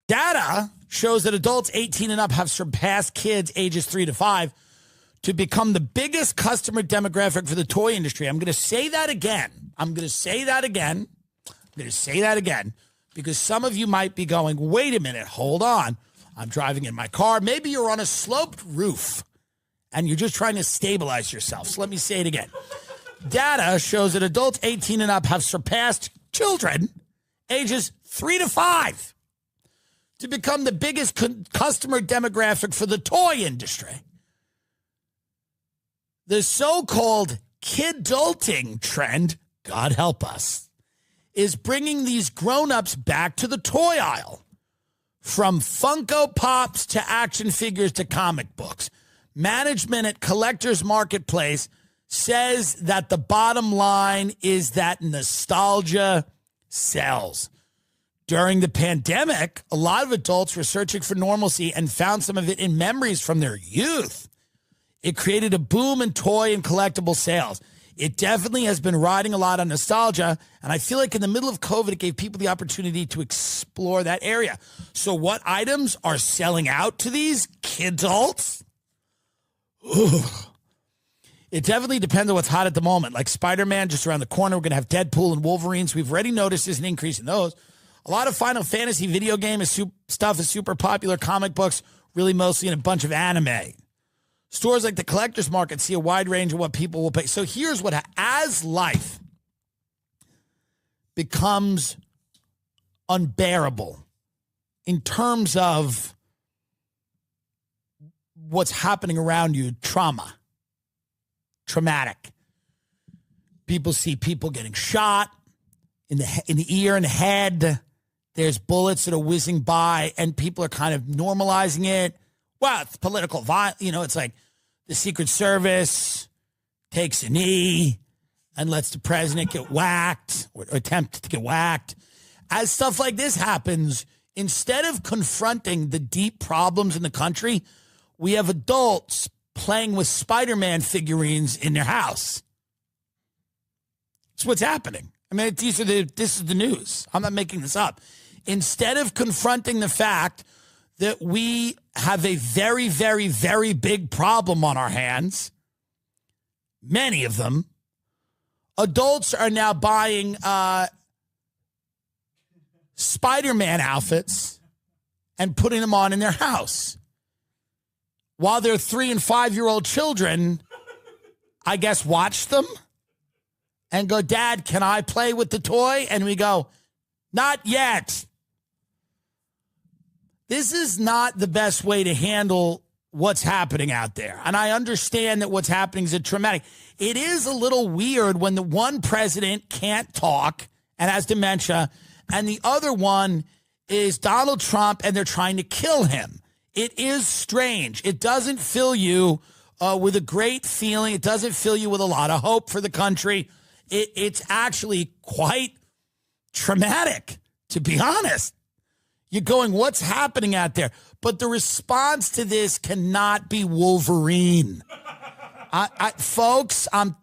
Data shows that adults 18 and up have surpassed kids ages 3 to 5 to become the biggest customer demographic for the toy industry. I'm going to say that again. Because some of you might be going, wait a minute, hold on. I'm driving in my car. Maybe you're on a sloped roof and you're just trying to stabilize yourself. So let me say it again. Data shows that adults 18 and up have surpassed children ages 3 to 5 to become the biggest customer demographic for the toy industry. The so-called kidulting trend, God help us, is bringing these grown-ups back to the toy aisle. From Funko Pops to action figures to comic books. Management at Collectors Marketplace says that the bottom line is that nostalgia sells. During the pandemic, a lot of adults were searching for normalcy and found some of it in memories from their youth. It created a boom in toy and collectible sales. It definitely has been riding a lot on nostalgia, and I feel like in the middle of COVID, it gave people the opportunity to explore that area. So what items are selling out to these kidults? It definitely depends on what's hot at the moment. Like Spider-Man just around the corner. We're going to have Deadpool and Wolverines. We've already noticed there's an increase in those. A lot of Final Fantasy video game stuff is super popular. Comic books, really mostly in a bunch of anime. Stores like the Collectors Market see a wide range of what people will pay. So here's what, as life becomes unbearable in terms of what's happening around you, traumatic. People see people getting shot in the ear and the head. There's bullets that are whizzing by, and people are kind of normalizing it. Well, it's political violence. You know, it's like the Secret Service takes a knee and lets the president get whacked or attempt to get whacked. As stuff like this happens, instead of confronting the deep problems in the country, we have adults playing with Spider-Man figurines in their house. It's what's happening. I mean, this is the news. I'm not making this up. Instead of confronting the fact that we have a very, very, very big problem on our hands, many of them, adults are now buying Spider-Man outfits and putting them on in their house. While their 3- and 5-year-old children, I guess, watch them and go, Dad, can I play with the toy? And we go, not yet. This is not the best way to handle what's happening out there. And I understand that what's happening is traumatic. It is a little weird when the one president can't talk and has dementia, and the other one is Donald Trump, and they're trying to kill him. It is strange. It doesn't fill you with a great feeling. It doesn't fill you with a lot of hope for the country. It's actually quite traumatic, to be honest. You're going, what's happening out there? But the response to this cannot be Wolverine. Folks, I'm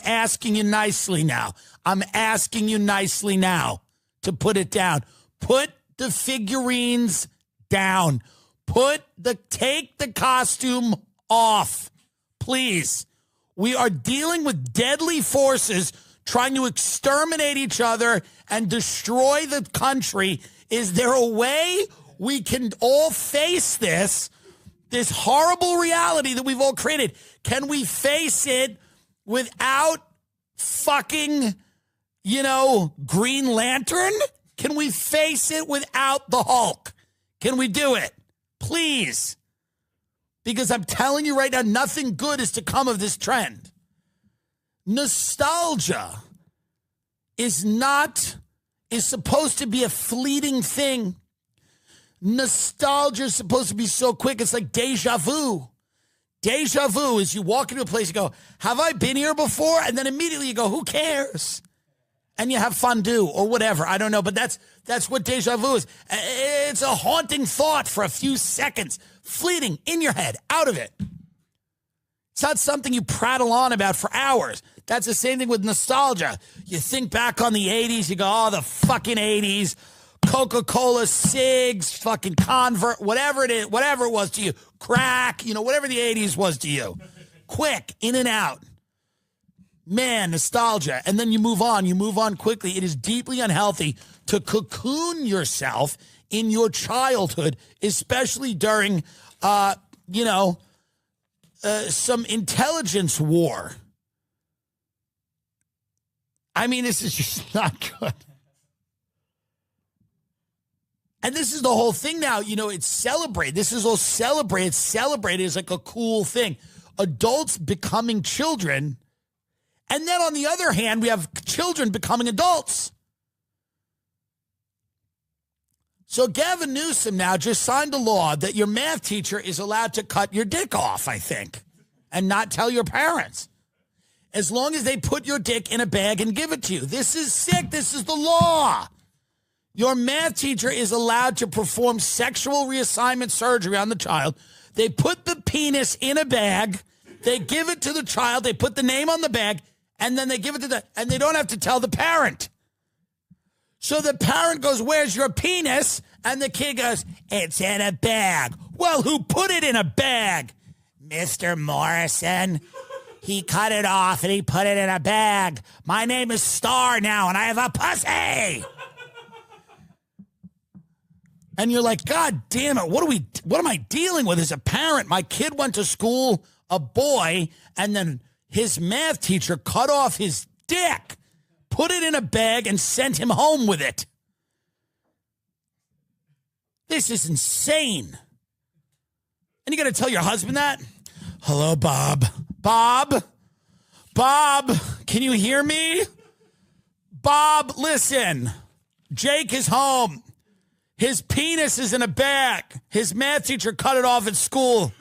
asking you nicely now. I'm asking you nicely now to put it down. Put the figurines down. Take the costume off, please. We are dealing with deadly forces trying to exterminate each other and destroy the country. Is there a way we can all face this horrible reality that we've all created? Can we face it without fucking, Green Lantern? Can we face it without the Hulk? Can we do it? Please. Because I'm telling you right now, nothing good is to come of this trend. Nostalgia is supposed to be a fleeting thing. Nostalgia is supposed to be so quick. It's like deja vu. Deja vu is you walk into a place, you go, have I been here before? And then immediately you go, who cares? And you have fondue or whatever. I don't know, but that's what deja vu is. It's a haunting thought for a few seconds, fleeting in your head, out of it. It's not something you prattle on about for hours. That's the same thing with nostalgia. You think back on the 80s, you go, oh, the fucking 80s. Coca-Cola, cigs, fucking Convert, whatever it is, whatever it was to you, crack, whatever the 80s was to you. Quick, in and out. Man, nostalgia. And then you move on quickly. It is deeply unhealthy to cocoon yourself in your childhood, especially during, some intelligence war. I mean, this is just not good. And this is the whole thing now. It's celebrated. This is all celebrated. Celebrated is like a cool thing. Adults becoming children. And then on the other hand, we have children becoming adults. So Gavin Newsom now just signed a law that your math teacher is allowed to cut your dick off, I think, and not tell your parents. As long as they put your dick in a bag and give it to you. This is sick. This is the law. Your math teacher is allowed to perform sexual reassignment surgery on the child. They put the penis in a bag. They give it to the child. They put the name on the bag. And then they give it to and they don't have to tell the parent. So the parent goes, "Where's your penis?" And the kid goes, "It's in a bag." Well, who put it in a bag? Mr. Morrison. He cut it off and he put it in a bag. My name is Star now and I have a pussy. And you're like, God damn it, what am I dealing with as a parent? My kid went to school, a boy, and then his math teacher cut off his dick, put it in a bag, and sent him home with it. This is insane. And you got to tell your husband that? Hello, Bob. Bob, can you hear me? Bob, listen. Jake is home. His penis is in a bag. His math teacher cut it off at school.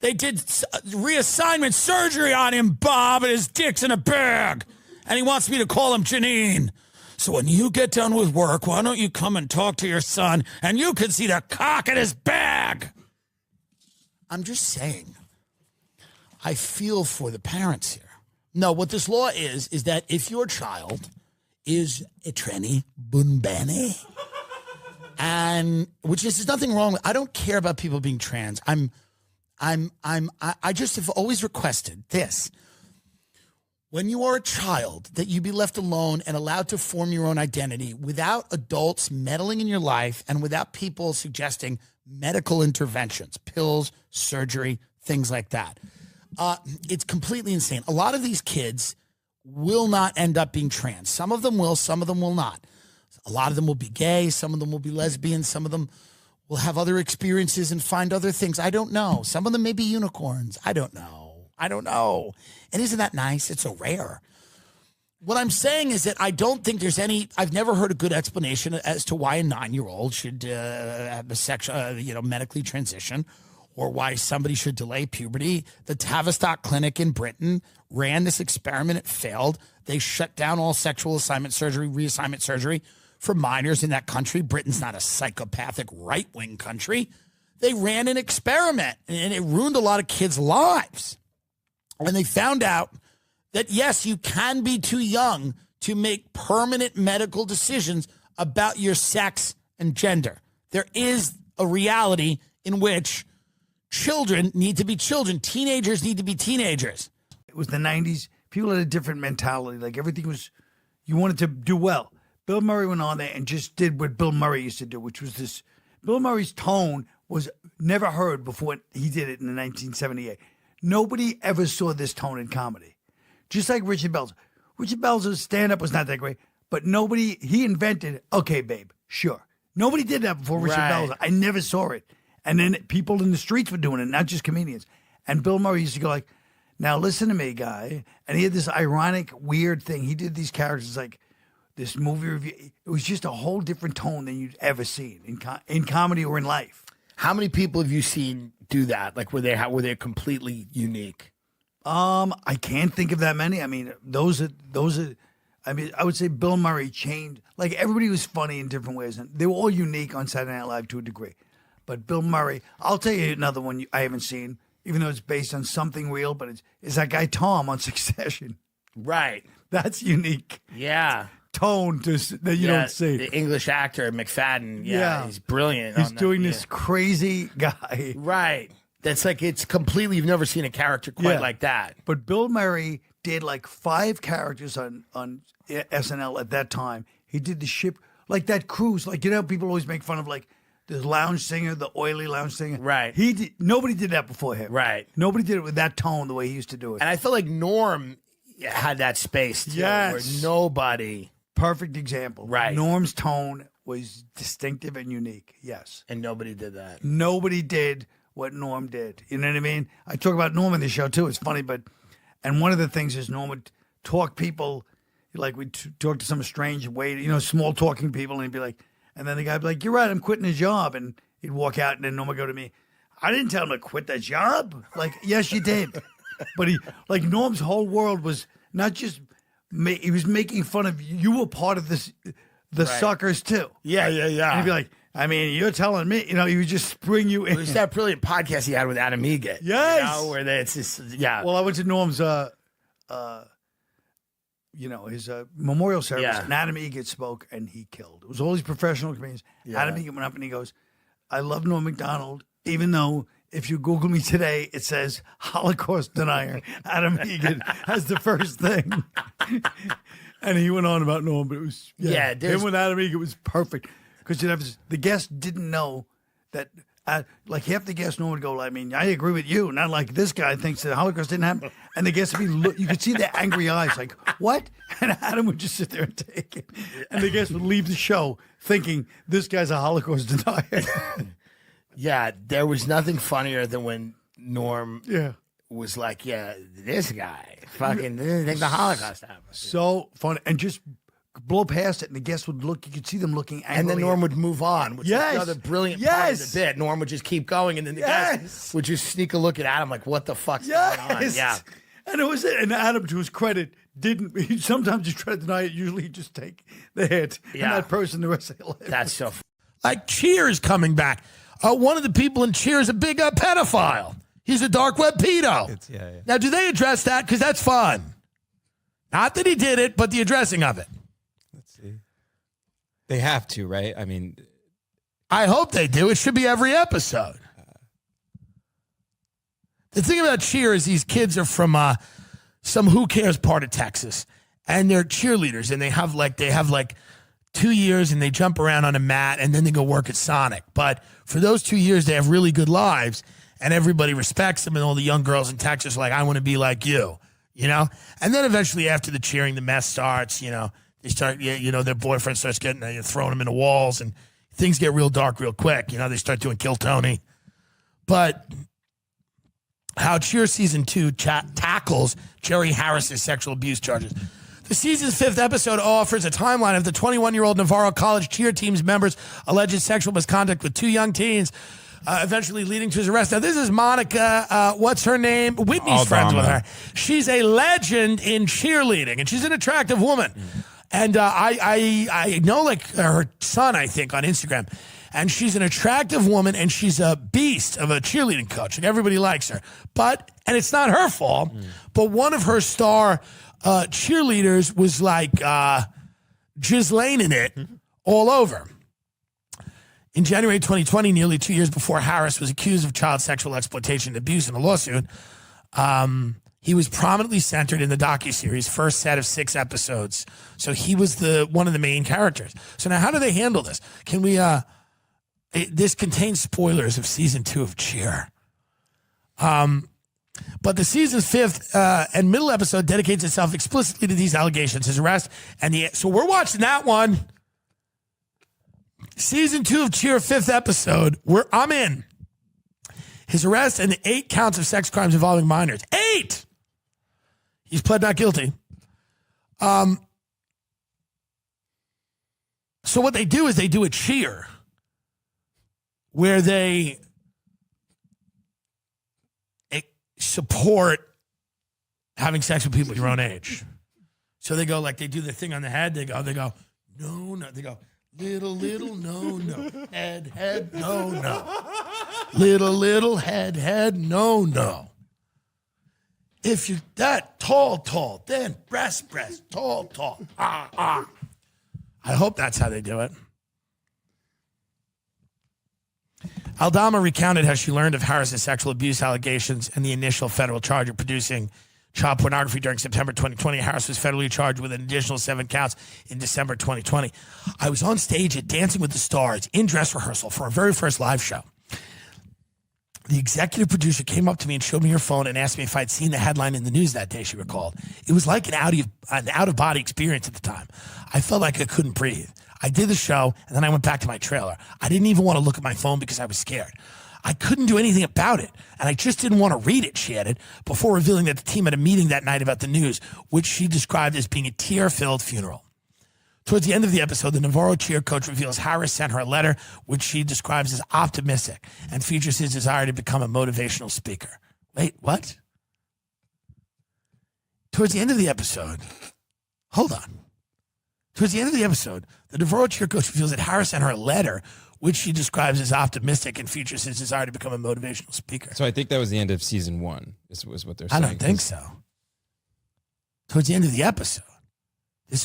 They did reassignment surgery on him, Bob, and his dick's in a bag. And he wants me to call him Janine. So when you get done with work, why don't you come and talk to your son, and you can see the cock in his bag. I'm just saying, I feel for the parents here. No, what this law is that if your child is a tranny, bunbani, and which is, there's nothing wrong with, I don't care about people being trans. I just have always requested this. When you are a child, that you be left alone and allowed to form your own identity without adults meddling in your life and without people suggesting medical interventions, pills, surgery, things like that. It's completely insane. A lot of these kids will not end up being trans. Some of them will, some of them will not. A lot of them will be gay. Some of them will be lesbian. Some of them will have other experiences and find other things. I don't know. Some of them may be unicorns. I don't know. And isn't that nice? It's so rare. What I'm saying is that I don't think there's I've never heard a good explanation as to why a 9-year-old should have a sexual, medically transition, or why somebody should delay puberty. The Tavistock Clinic in Britain ran this experiment. It failed. They shut down all sexual reassignment surgery for minors in that country. Britain's not a psychopathic right-wing country. They ran an experiment, and it ruined a lot of kids' lives. And they found out that, yes, you can be too young to make permanent medical decisions about your sex and gender. There is a reality in which children need to be children. Teenagers need to be teenagers. It was the 90s. People had a different mentality. Like, everything was, you wanted to do well. Bill Murray went on there and just did what Bill Murray used to do, which was this. Bill Murray's tone was never heard before he did it in 1978. Nobody ever saw this tone in comedy. Just like Richard Belzer. Richard Belzer's stand-up was not that great, but he invented, okay, babe, sure. Nobody did that before Richard Belzer. I never saw it. And then people in the streets were doing it, not just comedians. And Bill Murray used to go like, now listen to me, guy. And he had this ironic, weird thing. He did these characters like this movie review. It was just a whole different tone than you'd ever seen in comedy or in life. How many people have you seen do that? Like, were they completely unique? I can't think of that many. I mean, those are. I mean, I would say Bill Murray changed. Like, everybody was funny in different ways, and they were all unique on Saturday Night Live to a degree. But Bill Murray, I'll tell you another one I haven't seen, even though it's based on something real. But it's that guy Tom on Succession. Right. That's unique. Yeah. tone that you don't see. The English actor McFadden. Yeah. He's brilliant. He's on doing that, this crazy guy. right. That's like it's completely. You've never seen a character quite like that. But Bill Murray did like 5 characters on SNL at that time. He did the ship, like that cruise. Like, you know, people always make fun of like the lounge singer, the oily lounge singer. Right. Nobody did that before him. Right. Nobody did it with that tone the way he used to do it. And I feel like Norm had that space too, Yes. where nobody Perfect example. Right. Norm's tone was distinctive and unique. Yes. and nobody did that. Nobody did what Norm did. You know what I mean? I talk about Norm in the show too. It's funny, and one of the things is Norm would talk people, like we'd talk to some strange waiter, you know, small talking people, and he'd be like, and then the guy would be like, "You're right, I'm quitting his job," and he'd walk out, and then Norm would go to me, "I didn't tell him to quit that job." Like, yes, you did. But Norm's whole world was not just he was making fun of you. You were part of this, the suckers too. Yeah. And he'd be like, I mean, you're telling me, you know, he would just spring you in. It was that brilliant podcast he had with Adam Egan. Yes. You know, where it's just, Well, I went to Norm's, his memorial service, Yeah. and Adam Egan spoke, and he killed. It was all these professional comedians. Yeah. Adam Egan went up and he goes, "I love Norm Macdonald, even though if you Google me today, it says Holocaust denier. Adam Egan has the first thing." And he went on about Norm, but it was him with Adam Egan was perfect because the guests didn't know that. Like half the guests Norm would go, I mean, I agree with you. Not like this guy thinks that the Holocaust didn't happen. And the guests would be, you could see their angry eyes, like, what? And Adam would just sit there and take it. And the guests would leave the show thinking this guy's a Holocaust denier. Yeah, there was nothing funnier than when Norm was like, yeah, this guy fucking didn't think the Holocaust happened. So fun. And just blow past it, and the guests would look. You could see them looking angrily. And then Norm would move on, which is another brilliant part of the bit. Norm would just keep going, and then the guys would just sneak a look at Adam like, what the fuck's going on? Yeah. And it was and Adam, to his credit, didn't. Sometimes he tried to deny it. Usually he'd just take the hit. And that person the rest of their life. That's so Like Cheers coming back. One of the people in Cheers is a big pedophile. He's a dark web pedo. Now, do they address that? Because that's fun. Not that he did it, but the addressing of it. Let's see. They have to, right? I mean, I hope they do. It should be every episode. The thing about Cheers, these kids are from some who cares part of Texas, and they're cheerleaders, and they have like 2 years, and they jump around on a mat, and then they go work at Sonic. But for those 2 years, they have really good lives, and everybody respects them, and all the young girls in Texas are like, I want to be like you, you know? And then eventually after the cheering, the mess starts, you know. They start, their boyfriend starts throwing them into walls, and things get real dark real quick. You know, they start doing Kill Tony. But how Cheers Season 2 tackles Jerry Harris's sexual abuse charges. The season's 5th episode offers a timeline of the 21-year-old Navarro College cheer team's members' alleged sexual misconduct with 2 young teens, eventually leading to his arrest. Now, this is Monica, what's her name? Whitney's friends with her. She's a legend in cheerleading, and she's an attractive woman. And I know, like, her son, I think, on Instagram. And she's an attractive woman, and she's a beast of a cheerleading coach, and everybody likes her. And it's not her fault, but one of her star cheerleaders was like Ghislaining it all over. In January 2020, nearly 2 years before Harris was accused of child sexual exploitation and abuse in a lawsuit, he was prominently centered in the docuseries' first set of 6 episodes. So he was one of the main characters. So now how do they handle this? Can we... this contains spoilers of season 2 of Cheer. But the season's 5th and middle episode dedicates itself explicitly to these allegations, his arrest, so we're watching that one. Season 2 of Cheer, 5th episode. I'm in. His arrest and the 8 counts of sex crimes involving minors. 8! He's pled not guilty. So what they do is they do a Cheer, where they support having sex with people your own age. So they go, like, they do the thing on the head. They go, no. They go, little, no. Head, no. Little, head, no. If you're that tall, then breast, tall. I hope that's how they do it. Aldama recounted how she learned of Harris's sexual abuse allegations and the initial federal charge of producing child pornography during September 2020. Harris was federally charged with an additional 7 counts in December 2020. I was on stage at Dancing with the Stars in dress rehearsal for our very first live show. The executive producer came up to me and showed me her phone and asked me if I'd seen the headline in the news that day, she recalled. It was like an out-of-body experience at the time. I felt like I couldn't breathe. I did the show, and then I went back to my trailer. I didn't even want to look at my phone because I was scared. I couldn't do anything about it, and I just didn't want to read it, she added, before revealing that the team had a meeting that night about the news, which she described as being a tear-filled funeral. Towards the end of the episode, the Navarro cheer coach reveals Harris sent her a letter, which she describes as optimistic and features his desire to become a motivational speaker. Wait, what? Towards the end of the episode, hold on. Towards the end of the episode, the Navarro cheer coach reveals that Harris sent her a letter, which she describes as optimistic and features his desire to become a motivational speaker. So I think that was the end of season 1, is what they're saying. I don't think so. Towards the end of the episode.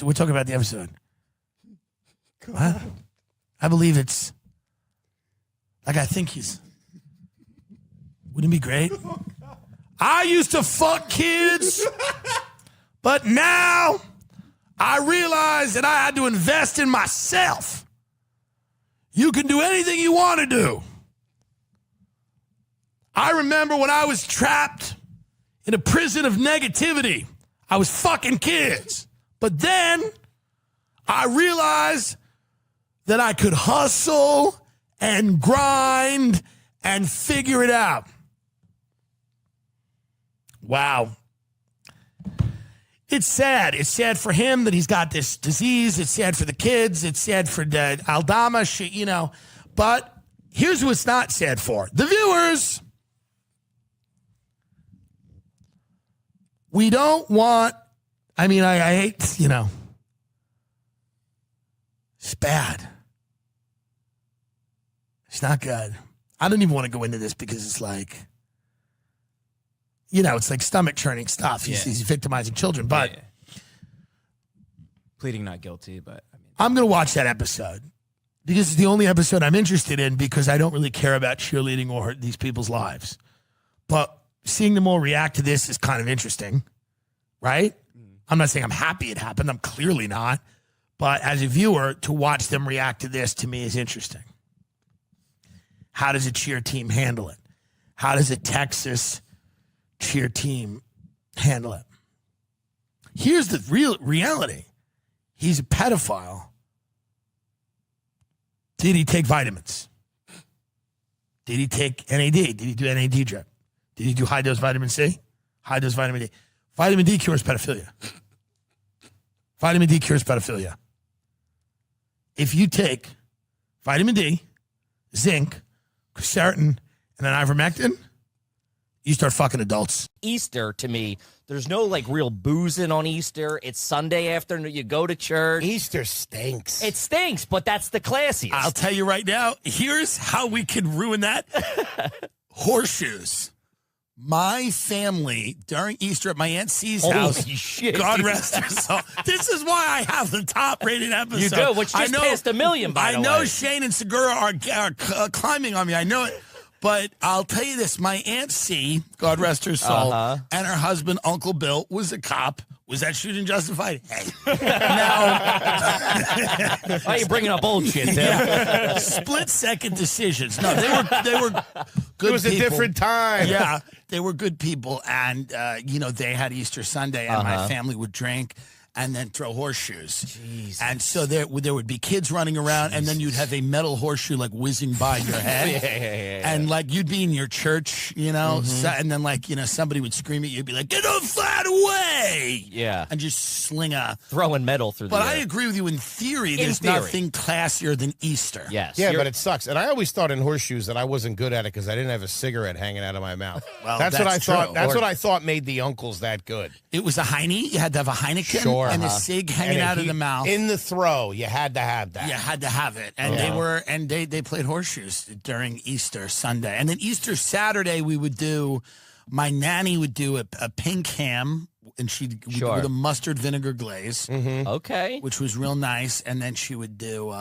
We're talking about the episode. What? I believe it's like, I think he's, wouldn't it be great? I used to fuck kids, but now I realized that I had to invest in myself. You can do anything you want to do. I remember when I was trapped in a prison of negativity, I was fucking kids. But then I realized that I could hustle and grind and figure it out. Wow. It's sad. It's sad for him that he's got this disease. It's sad for the kids. It's sad for Aldama, But here's who it's not sad for. The viewers. We don't want, I hate, it's bad. It's not good. I don't even want to go into this because it's like, it's like stomach churning stuff. He's victimizing children, but pleading not guilty, but I'm going to watch that episode because it's the only episode I'm interested in because I don't really care about cheerleading or these people's lives. But seeing them all react to this is kind of interesting, right? I'm not saying I'm happy it happened. I'm clearly not. But as a viewer, to watch them react to this to me is interesting. How does a cheer team handle it? How does a Texas cheer team handle it? Here's the real reality. He's a pedophile. Did he take vitamins? Did he take NAD? Did he do NAD drip? Did he do high-dose vitamin C? High-dose vitamin D. Vitamin D cures pedophilia. Vitamin D cures pedophilia. If you take vitamin D, zinc, quercetin, and an ivermectin, you start fucking adults. Easter, to me, there's no real boozing on Easter. It's Sunday afternoon. You go to church. Easter stinks. It stinks, but that's the classiest. I'll tell you right now, here's how we can ruin that. Horseshoes. My family, during Easter at my Aunt C's house, shit. God rest her soul. This is why I have the top-rated episode. You do, which just passed 1 million, by the way. I know Shane and Segura are climbing on me. I know it. But I'll tell you this. My Aunt C, God rest her soul, and her husband, Uncle Bill, was a cop. Was that shooting justified? Hey. Now, why are you bringing up old shit, Tim? Yeah. Split-second decisions. No, they were good people. It was a different time. Yeah, they were good people. And, they had Easter Sunday, and my family would drink and then throw horseshoes. Jesus. And so there would be kids running around, and then you'd have a metal horseshoe whizzing by your head. Yeah. And you'd be in your church, and then somebody would scream at you, be like, "Get off that way!" Yeah. And just sling a throwing metal through the But air. I agree with you in theory. There's theory. nothing classier than Easter. Yes. Yeah, but it sucks. And I always thought in horseshoes that I wasn't good at it because I didn't have a cigarette hanging out of my mouth. Well, that's what I that's thought. true. That's what I thought made the uncles that good. It was a Heine. You had to have a Heineken Sure. and a cig hanging out of the mouth. In the throw, you had to have that. You had to have it. And they played horseshoes during Easter Sunday. And then Easter Saturday, my nanny would do a pink ham and she'd Sure. with a mustard vinegar glaze, Okay. which was real nice. And then she would do,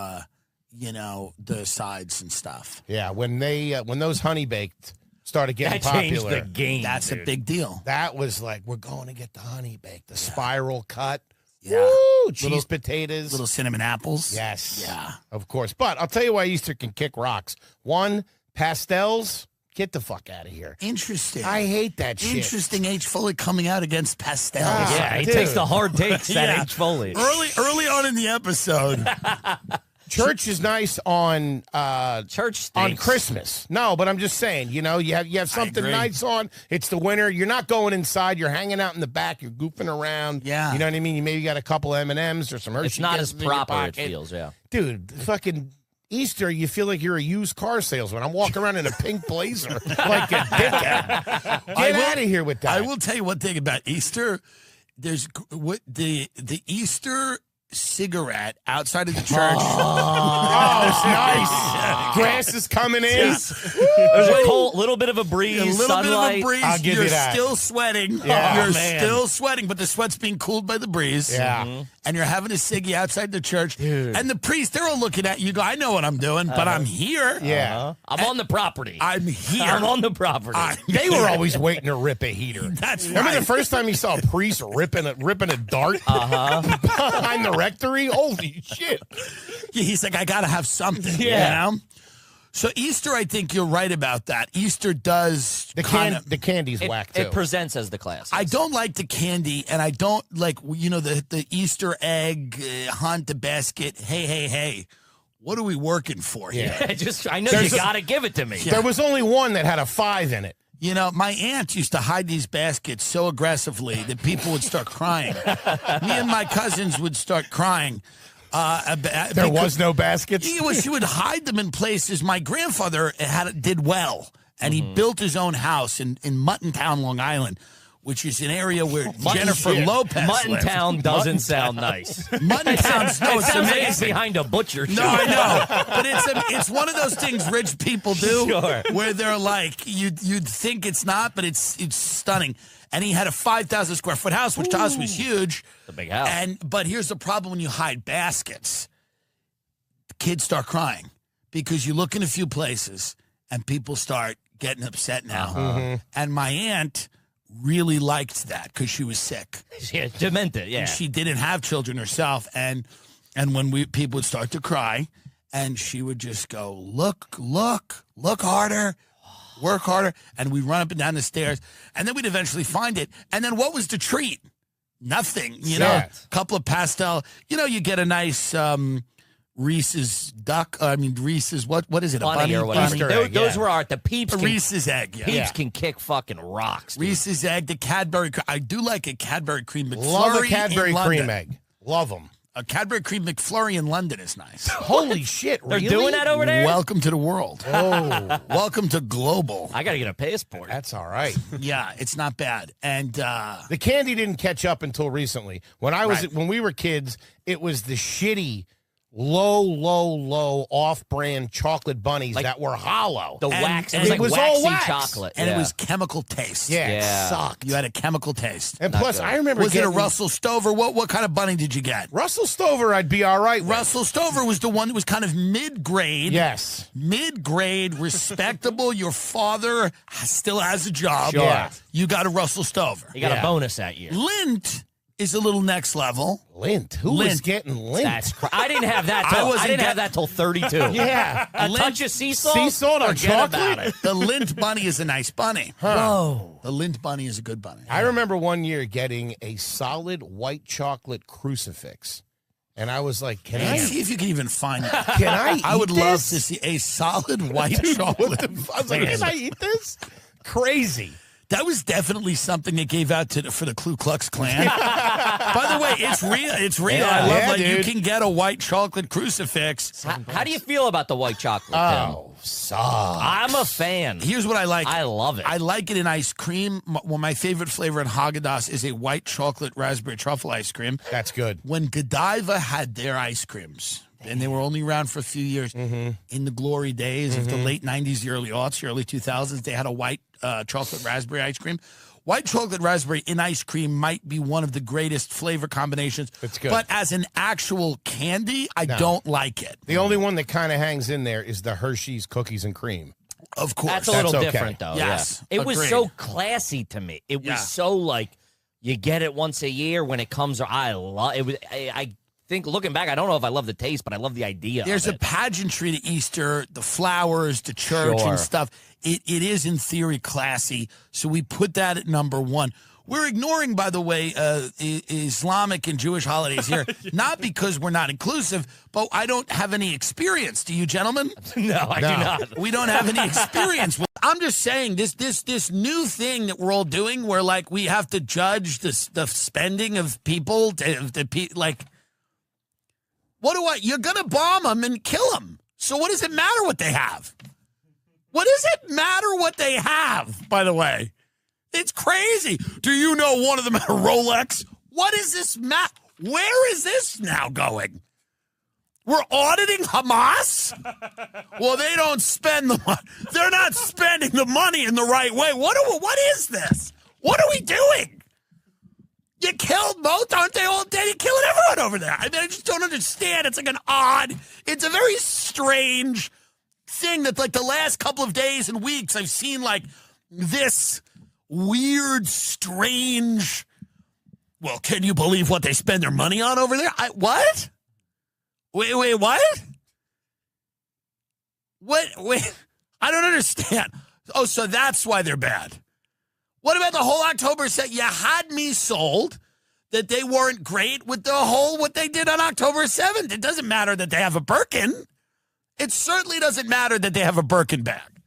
the sides and stuff. Yeah, when those honey baked started getting That changed popular, the game. That's a big deal. that was like, we're going to get the honey baked, the spiral cut. Yeah. Woo, cheese potatoes. Little cinnamon apples. Yes. Yeah. Of course. But I'll tell you why Easter can kick rocks. One, pastels. Get the fuck out of here. Interesting. I hate that shit. Interesting. H. Foley coming out against pastels. Yeah, he dude. takes the hard takes, that Yeah. H. Foley. Early on in the episode. Church is nice on Church stinks. on Christmas. No, but I'm just saying, you have something agree. nice on. It's the winter. You're not going inside. You're hanging out in the back. You're goofing around. Yeah. You know what I mean? You maybe got a couple M&Ms or some Hershey It's not as Kisses in your proper, it pocket. feels, yeah. Dude, fucking Easter, you feel like you're a used car salesman. I'm walking around in a pink blazer like a dickhead. Get out of here with that. I will tell you one thing about Easter. There's the Easter cigarette outside of the church. Oh, it's nice. Grass is coming in. There's a little bit of a breeze, A little sunlight. bit of a breeze. I'll give You're you that. still sweating. Yeah. You're Man. still sweating, but the sweat's being cooled by the breeze. Yeah. And you're having a ciggy outside the church. And the priest, they're all looking at you. Go, I know what I'm doing, but I'm here. Yeah. I'm on the property. I'm here. I'm on the property. They were always waiting to rip a heater. That's Remember right. the first time you saw a priest ripping a dart behind the rectory? Holy shit. Yeah, he's like, I got to have something. Yeah. You know? So Easter, I think you're right about that. Easter does The candy's whack, too. It presents as the classics. I don't like the candy, and I don't like, the Easter egg hunt, the basket. Hey, what are we working for here? I know you got to give it to me. There was only one that had a 5 in it. My aunt used to hide these baskets so aggressively that people would start crying. Me and my cousins would start crying. There was no baskets. She would hide them in places. My grandfather did well, and he built his own house in Muttontown, Long Island, which is an area where Jennifer Lopez lived. Muttontown doesn't sound nice. Muttontown's It it's sounds like it's amazing. behind a butcher shop. No, I know, but it's one of those things rich people do, Sure. where they're like you'd think it's not, but it's stunning. And he had a 5,000 square foot house, which to us was huge. The big house. But here's the problem: when you hide baskets, the kids start crying because you look in a few places and people start getting upset now. And my aunt really liked that because she was sick. Yeah, demented, yeah. And she didn't have children herself, and when people would start to cry, and she would just go, look harder, work harder, and we'd run up and down the stairs, and then we'd eventually find it. And then what was the treat? Nothing, Yeah. a couple of pastel, you get a nice Reese's Reese's, what is it? Bunny or whatever. Easter egg, Those yeah. were art. The Peeps A can, Reese's egg, yeah. Peeps can kick fucking rocks. Dude. Reese's egg, the Cadbury, I do like a Cadbury cream McFlurry. Love a Cadbury in cream London. egg. Love them. A Cadbury cream McFlurry in London is nice. Holy shit. They're Really? doing that over there? Welcome to the world. Oh, Welcome to global. I got to get a passport. that's all right. Yeah, it's not bad. And The candy didn't catch up until recently. When we were kids, it was the shitty low off-brand chocolate bunnies Like that were hollow. The And- wax. and It was it like was all waxy wax. chocolate. and yeah. it was chemical taste. Yeah, Yeah. it sucked. You had a chemical taste. And plus, good. I remember Was it a getting Russell Stover? What kind of bunny did you get? Russell Stover, I'd be all right with. Russell Stover was the one that was kind of mid-grade. Yes. Mid-grade, respectable. Your father still has a job. Sure. Yeah. You got a Russell Stover. You got Yeah. a bonus that year. Lint is a little next level. Lint. Who was Lint. getting lint? I didn't have that. I Till, I, wasn't didn't have get- that till 32. yeah. A Lint- touch of sea salt. Sea salt on Forget chocolate? about it. The lint bunny is a nice bunny. Whoa. The lint bunny is a good bunny. I remember one year getting a solid white chocolate crucifix. And I was like, can I See if you can even find that. can I I would eat love this? to see a solid white Dude, chocolate. what the I was like, can I eat this? Crazy. That was definitely something they gave out for the Ku Klux Klan. By the way, it's real. It's real. Yeah. I love Yeah, like you dude. can get a white chocolate crucifix. How do you feel about the white chocolate, Tim? Oh, suck. I'm a fan. Here's what I like. I love it. I like it in ice cream. Well, my favorite flavor in Haagen-Dazs is a white chocolate raspberry truffle ice cream. That's good. When Godiva had their ice creams, and they were only around for a few years, in the glory days of the late 90s, the early aughts, the early 2000s, they had a white chocolate raspberry ice cream. white chocolate raspberry in ice cream might be one of the greatest flavor combinations. It's good. But as an actual candy, I don't like it. The only one that kind of hangs in there is the Hershey's cookies and cream. Of course. That's a little okay. different, though. Yes, Yeah. It was agreed. so classy to me. It was so like you get it once a year when it comes. I love it. I think looking back, I don't know if I love the taste, but I love the idea. There's of a it. pageantry to Easter, the flowers, the church Sure. and stuff. It is, in theory, classy. So we put that at number one. We're ignoring, by the way, Islamic and Jewish holidays here, not because we're not inclusive, but I don't have any experience. Do you, gentlemen? No, I do not. We don't have any experience. I'm just saying this new thing that we're all doing, where like we have to judge the spending of people, like. You're going to bomb them and kill them. So what does it matter what they have? What does it matter what they have, by the way? It's crazy. Do you know one of them had a Rolex? What is this Where is this now going? We're auditing Hamas? Well, they don't spend the money. They're not spending the money in the right way. What is this? What are we doing? You killed both, aren't they all dead? You're killing everyone over there. I mean, I just don't understand. It's like it's a very strange thing that like the last couple of days and weeks I've seen like this weird, strange, well, can you believe what they spend their money on over there? What? Wait, what? Wait, I don't understand. Oh, so that's why they're bad. What about the whole October set? You had me sold that they weren't great with the whole what they did on October 7th. It doesn't matter that they have a Birkin. It certainly doesn't matter that they have a Birkin bag.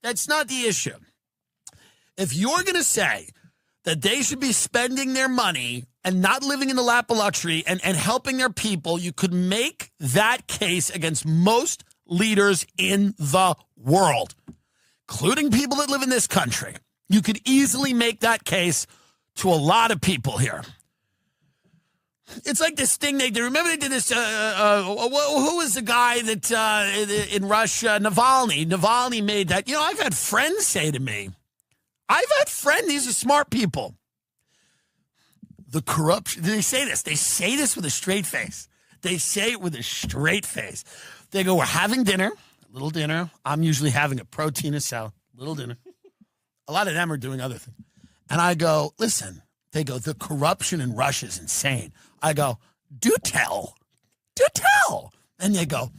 That's not the issue. If you're going to say that they should be spending their money and not living in the lap of luxury and helping their people, you could make that case against most leaders in the world, including people that live in this country. You could easily make that case to a lot of people here. It's like this thing they did. Remember they did this, who was the guy that in Russia, Navalny? Navalny made that. You know, I've had friends say to me, these are smart people. The corruption, they say this with a straight face. They say it with a straight face. They go, we're having dinner, a little dinner. I'm usually having a protein and salad, little dinner. A lot of them are doing other things. And I go, listen, they go, the corruption in Russia is insane. I go, do tell. And they go,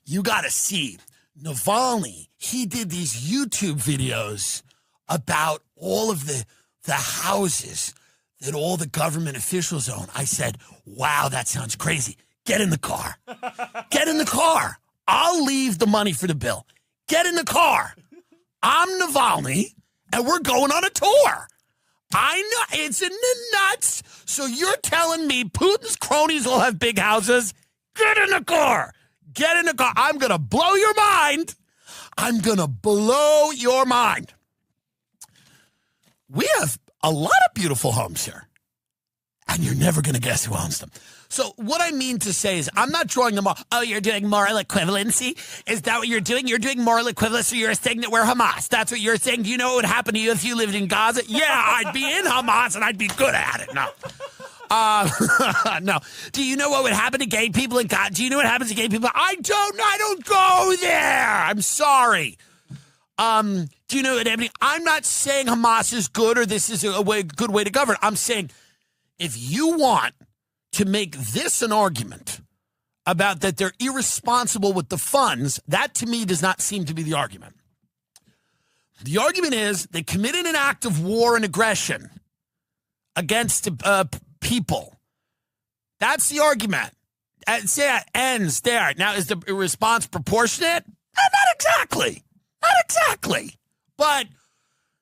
you got to see, Navalny, he did these YouTube videos about all of the houses that all the government officials own. I said, wow, that sounds crazy. Get in the car. Get in the car. I'll leave the money for the bill. Get in the car. I'm Navalny. And we're going on a tour. I know. It's in the nuts. So you're telling me Putin's cronies will have big houses? Get in the car. Get in the car. I'm going to blow your mind. We have a lot of beautiful homes here. And you're never going to guess who owns them. So what I mean to say is I'm not drawing them off. Oh, you're doing moral equivalency? Is that what you're doing? You're doing moral equivalency, so you're saying that we're Hamas. That's what you're saying. Do you know what would happen to you if you lived in Gaza? Yeah, I'd be in Hamas and I'd be good at it. No. No. Do you know what would happen to gay people in Gaza? Do you know what happens to gay people? I don't go there. I'm sorry. Do you know what happening? I'm not saying Hamas is good or this is a good way to govern. I'm saying if you want to make this an argument about that they're irresponsible with the funds, that to me does not seem to be the argument. The argument is they committed an act of war and aggression against people. That's the argument. Say that ends there. Now, is the response proportionate? Not exactly. Not exactly. But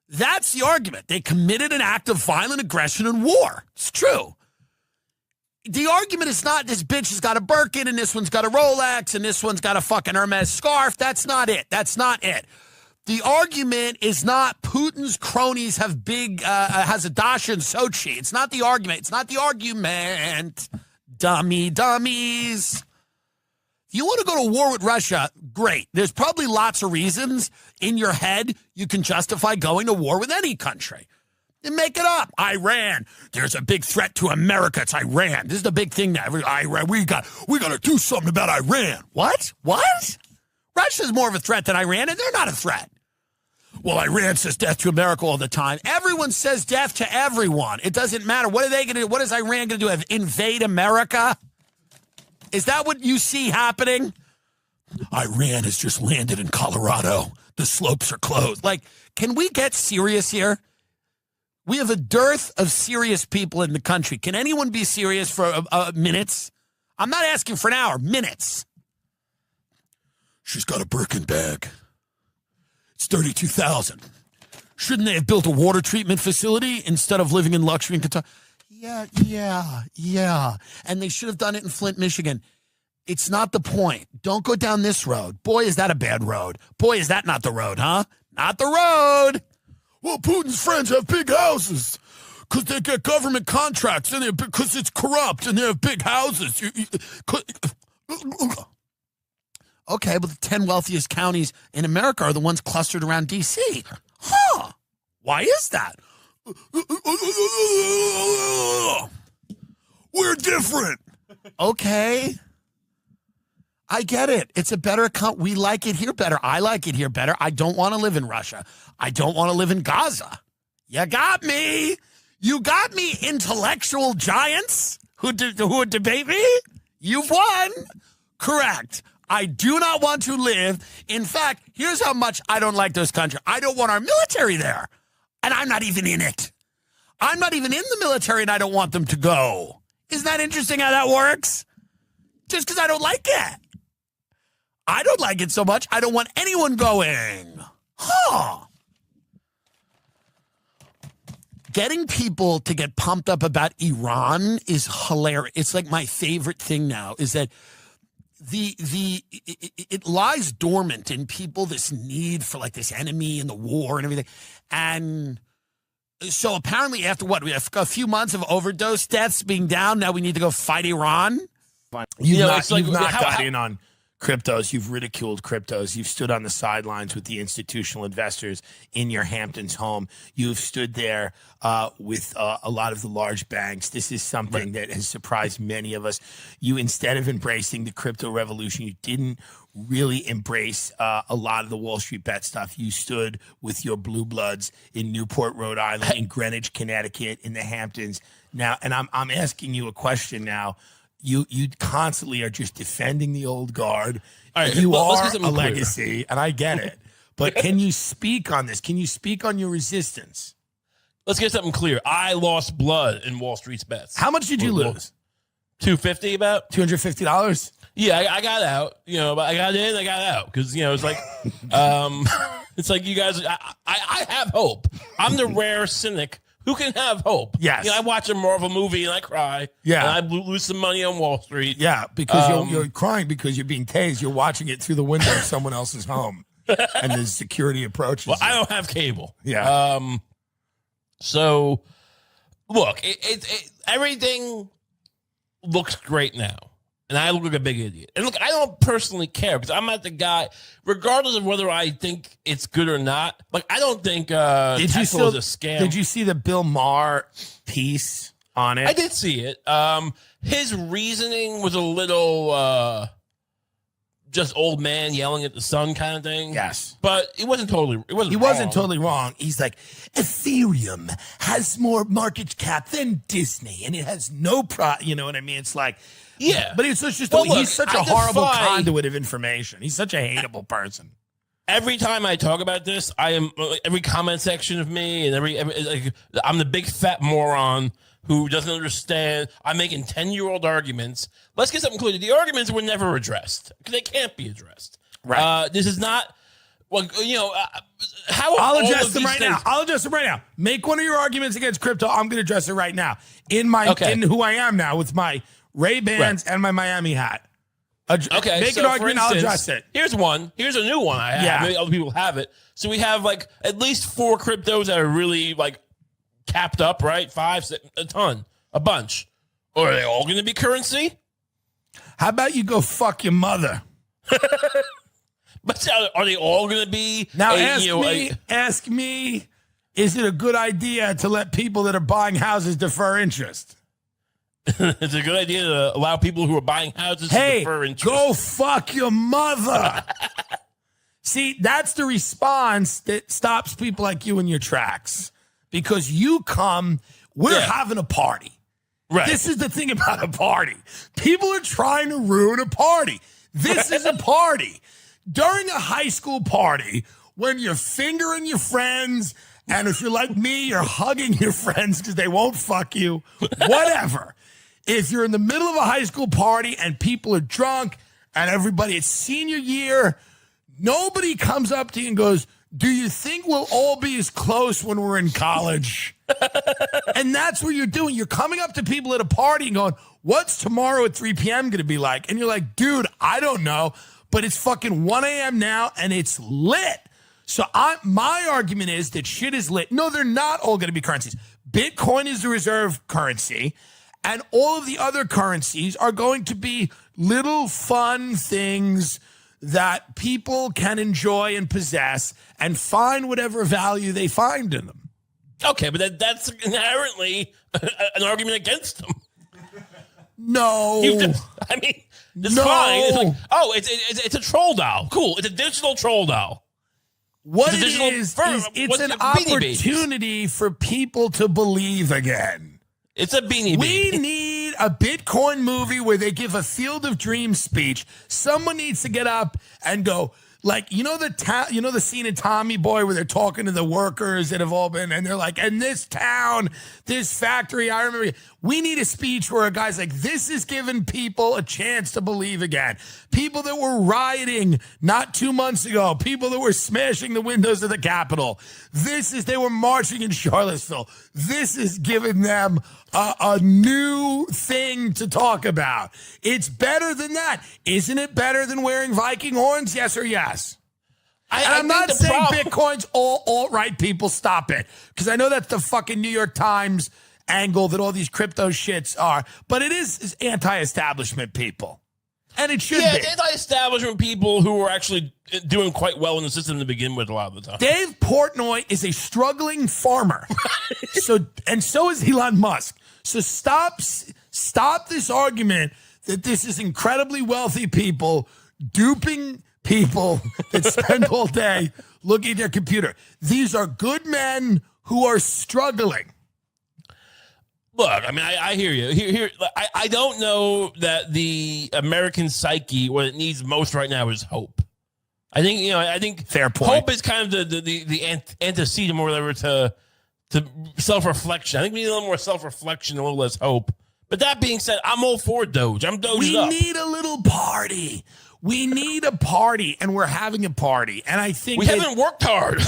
that's the argument. They committed an act of violent aggression and war. It's true. The argument is not this bitch has got a Birkin and this one's got a Rolex and this one's got a fucking Hermes scarf. That's not it. That's not it. The argument is not Putin's cronies have big, has a Dasha and Sochi. It's not the argument. It's not the argument. Dummies. If you want to go to war with Russia, great. There's probably lots of reasons in your head you can justify going to war with any country. Then make it up. Iran. There's a big threat to America. It's Iran. This is the big thing now. Iran. We got to do something about Iran. What? Russia's more of a threat than Iran, and they're not a threat. Well, Iran says death to America all the time. Everyone says death to everyone. It doesn't matter. What are they going to do? What is Iran going to do? Invade America? Is that what you see happening? Iran has just landed in Colorado. The slopes are closed. Like, can we get serious here? We have a dearth of serious people in the country. Can anyone be serious for minutes? I'm not asking for an hour. Minutes. She's got a Birkin bag. It's $32,000. Shouldn't they have built a water treatment facility instead of living in luxury in Kentucky? Yeah. And they should have done it in Flint, Michigan. It's not the point. Don't go down this road. Boy, is that a bad road. Boy, is that not the road, huh? Not the road. Well, Putin's friends have big houses because they get government contracts and because it's corrupt and they have big houses. Okay, but the 10 wealthiest counties in America are the ones clustered around D.C. Huh. Why is that? We're different. Okay. I get it. It's a better we like it here better. I like it here better. I don't want to live in Russia. I don't want to live in Gaza. You got me. You got me, intellectual giants who would debate me. You've won. Correct. I do not want to live. In fact, here's how much I don't like those countries. I don't want our military there. And I'm not even in it. I'm not even in the military and I don't want them to go. Isn't that interesting how that works? Just because I don't like it. I don't like it so much, I don't want anyone going. Huh. Getting people to get pumped up about Iran is hilarious. It's like my favorite thing now is that it lies dormant in people, this need for like this enemy and the war and everything. And so apparently after what? We have a few months of overdose deaths being down. Now we need to go fight Iran. You've not got in on cryptos. You've ridiculed cryptos. You've stood on the sidelines with the institutional investors in your Hamptons home. You've stood there with a lot of the large banks. This is something that has surprised many of us. You, instead of embracing the crypto revolution, you didn't really embrace a lot of the Wall Street bet stuff. You stood with your blue bloods in Newport, Rhode Island, in Greenwich, Connecticut, in the Hamptons. Now, and I'm asking you a question now. You constantly are just defending the old guard. All right, you are a clear. Legacy, and I get it. But can you speak on this? Can you speak on your resistance? Let's get something clear. I lost blood in Wall Street's bets. How much did you lose? $250 about. $250? Yeah, I got out. But I got in, I got out because it's like, it's like you guys. I have hope. I'm the rare cynic who can have hope. Yes. I watch a Marvel movie and I cry. Yeah. And I lose some money on Wall Street. Yeah, because you're crying because you're being tased. You're watching it through the window of someone else's home. And the security approaches. Well, I don't have cable. Yeah. So, look, everything looks great now. And I look like a big idiot. And look, I don't personally care because I'm not the guy, regardless of whether I think it's good or not. Like, I don't think Tesla is a scam. Did you see the Bill Maher piece on it? I did see it. His reasoning was a little just old man yelling at the sun kind of thing. Yes. But it wasn't totally wrong. He's like, Ethereum has more market cap than Disney, and it has no you know what I mean? It's like, yeah. But it's just he's such a horrible conduit of information. He's such a hateable person. Every time I talk about this, I am every comment section of me and I'm the big fat moron who doesn't understand. I'm making 10-year-old arguments. Let's get something clear. The arguments were never addressed because they can't be addressed. Right. This is not. Well, how I'll address them right now. I'll address them right now. Make one of your arguments against crypto. I'm going to address it right now. In who I am now with my Ray-Bans and my Miami hat. Okay, make an argument, I'll address it. Here's one. Here's a new one I have. Yeah. Maybe other people have it. So we have like at least 4 cryptos that are really like capped up, right? 5, 6, a ton, a bunch. Or are they all going to be currency? How about you go fuck your mother? But are they all going to be? Now ask me is it a good idea to let people that are buying houses defer interest? It's a good idea to allow people who are buying houses to defer interest. Go fuck your mother. See, that's the response that stops people like you in your tracks. Because you come, we're having a party. Right. This is the thing about a party. People are trying to ruin a party. This is a party. During a high school party, when you're fingering your friends, and if you're like me, you're hugging your friends because they won't fuck you, whatever. If you're in the middle of a high school party and people are drunk and everybody, it's senior year, nobody comes up to you and goes, do you think we'll all be as close when we're in college? And that's what you're doing. You're coming up to people at a party and going, what's tomorrow at 3 p.m. going to be like? And you're like, dude, I don't know, but it's fucking 1 a.m. now and it's lit. So my argument is that shit is lit. No, they're not all going to be currencies. Bitcoin is the reserve currency. And all of the other currencies are going to be little fun things that people can enjoy and possess and find whatever value they find in them. Okay, but that's inherently an argument against them. No. I mean, it's fine. It's like, oh, it's a troll doll. Cool. It's a digital troll doll. What it is it's an opportunity for people to believe again. It's a beanie baby. We need a Bitcoin movie where they give a Field of Dreams speech. Someone needs to get up and go, like, you know the scene in Tommy Boy where they're talking to the workers that have all been, and they're like, and this town, this factory, I remember. We need a speech where a guy's like, this is giving people a chance to believe again. People that were rioting not 2 months ago, people that were smashing the windows of the Capitol. They were marching in Charlottesville. This is giving them a new thing to talk about. It's better than that. Isn't it better than wearing Viking horns? Yes or yes? I'm not saying Bitcoin's all alt-right people. Stop it. Because I know that's the fucking New York Times angle that all these crypto shits are. But it is anti-establishment people. And it should be. Yeah, anti-establishment people who are actually doing quite well in the system to begin with a lot of the time. Dave Portnoy is a struggling farmer. So is Elon Musk. So stop this argument that this is incredibly wealthy people duping people that spend all day looking at their computer. These are good men who are struggling. Look, I mean, I hear you. I don't know that the American psyche, what it needs most right now, is hope. I think fair point. Hope is kind of the antecedent or whatever to self-reflection. I think we need a little more self-reflection, a little less hope. But that being said, I'm all for Doge. I'm Doge up. We need a little party. We need a party, and we're having a party. And I think we haven't worked hard.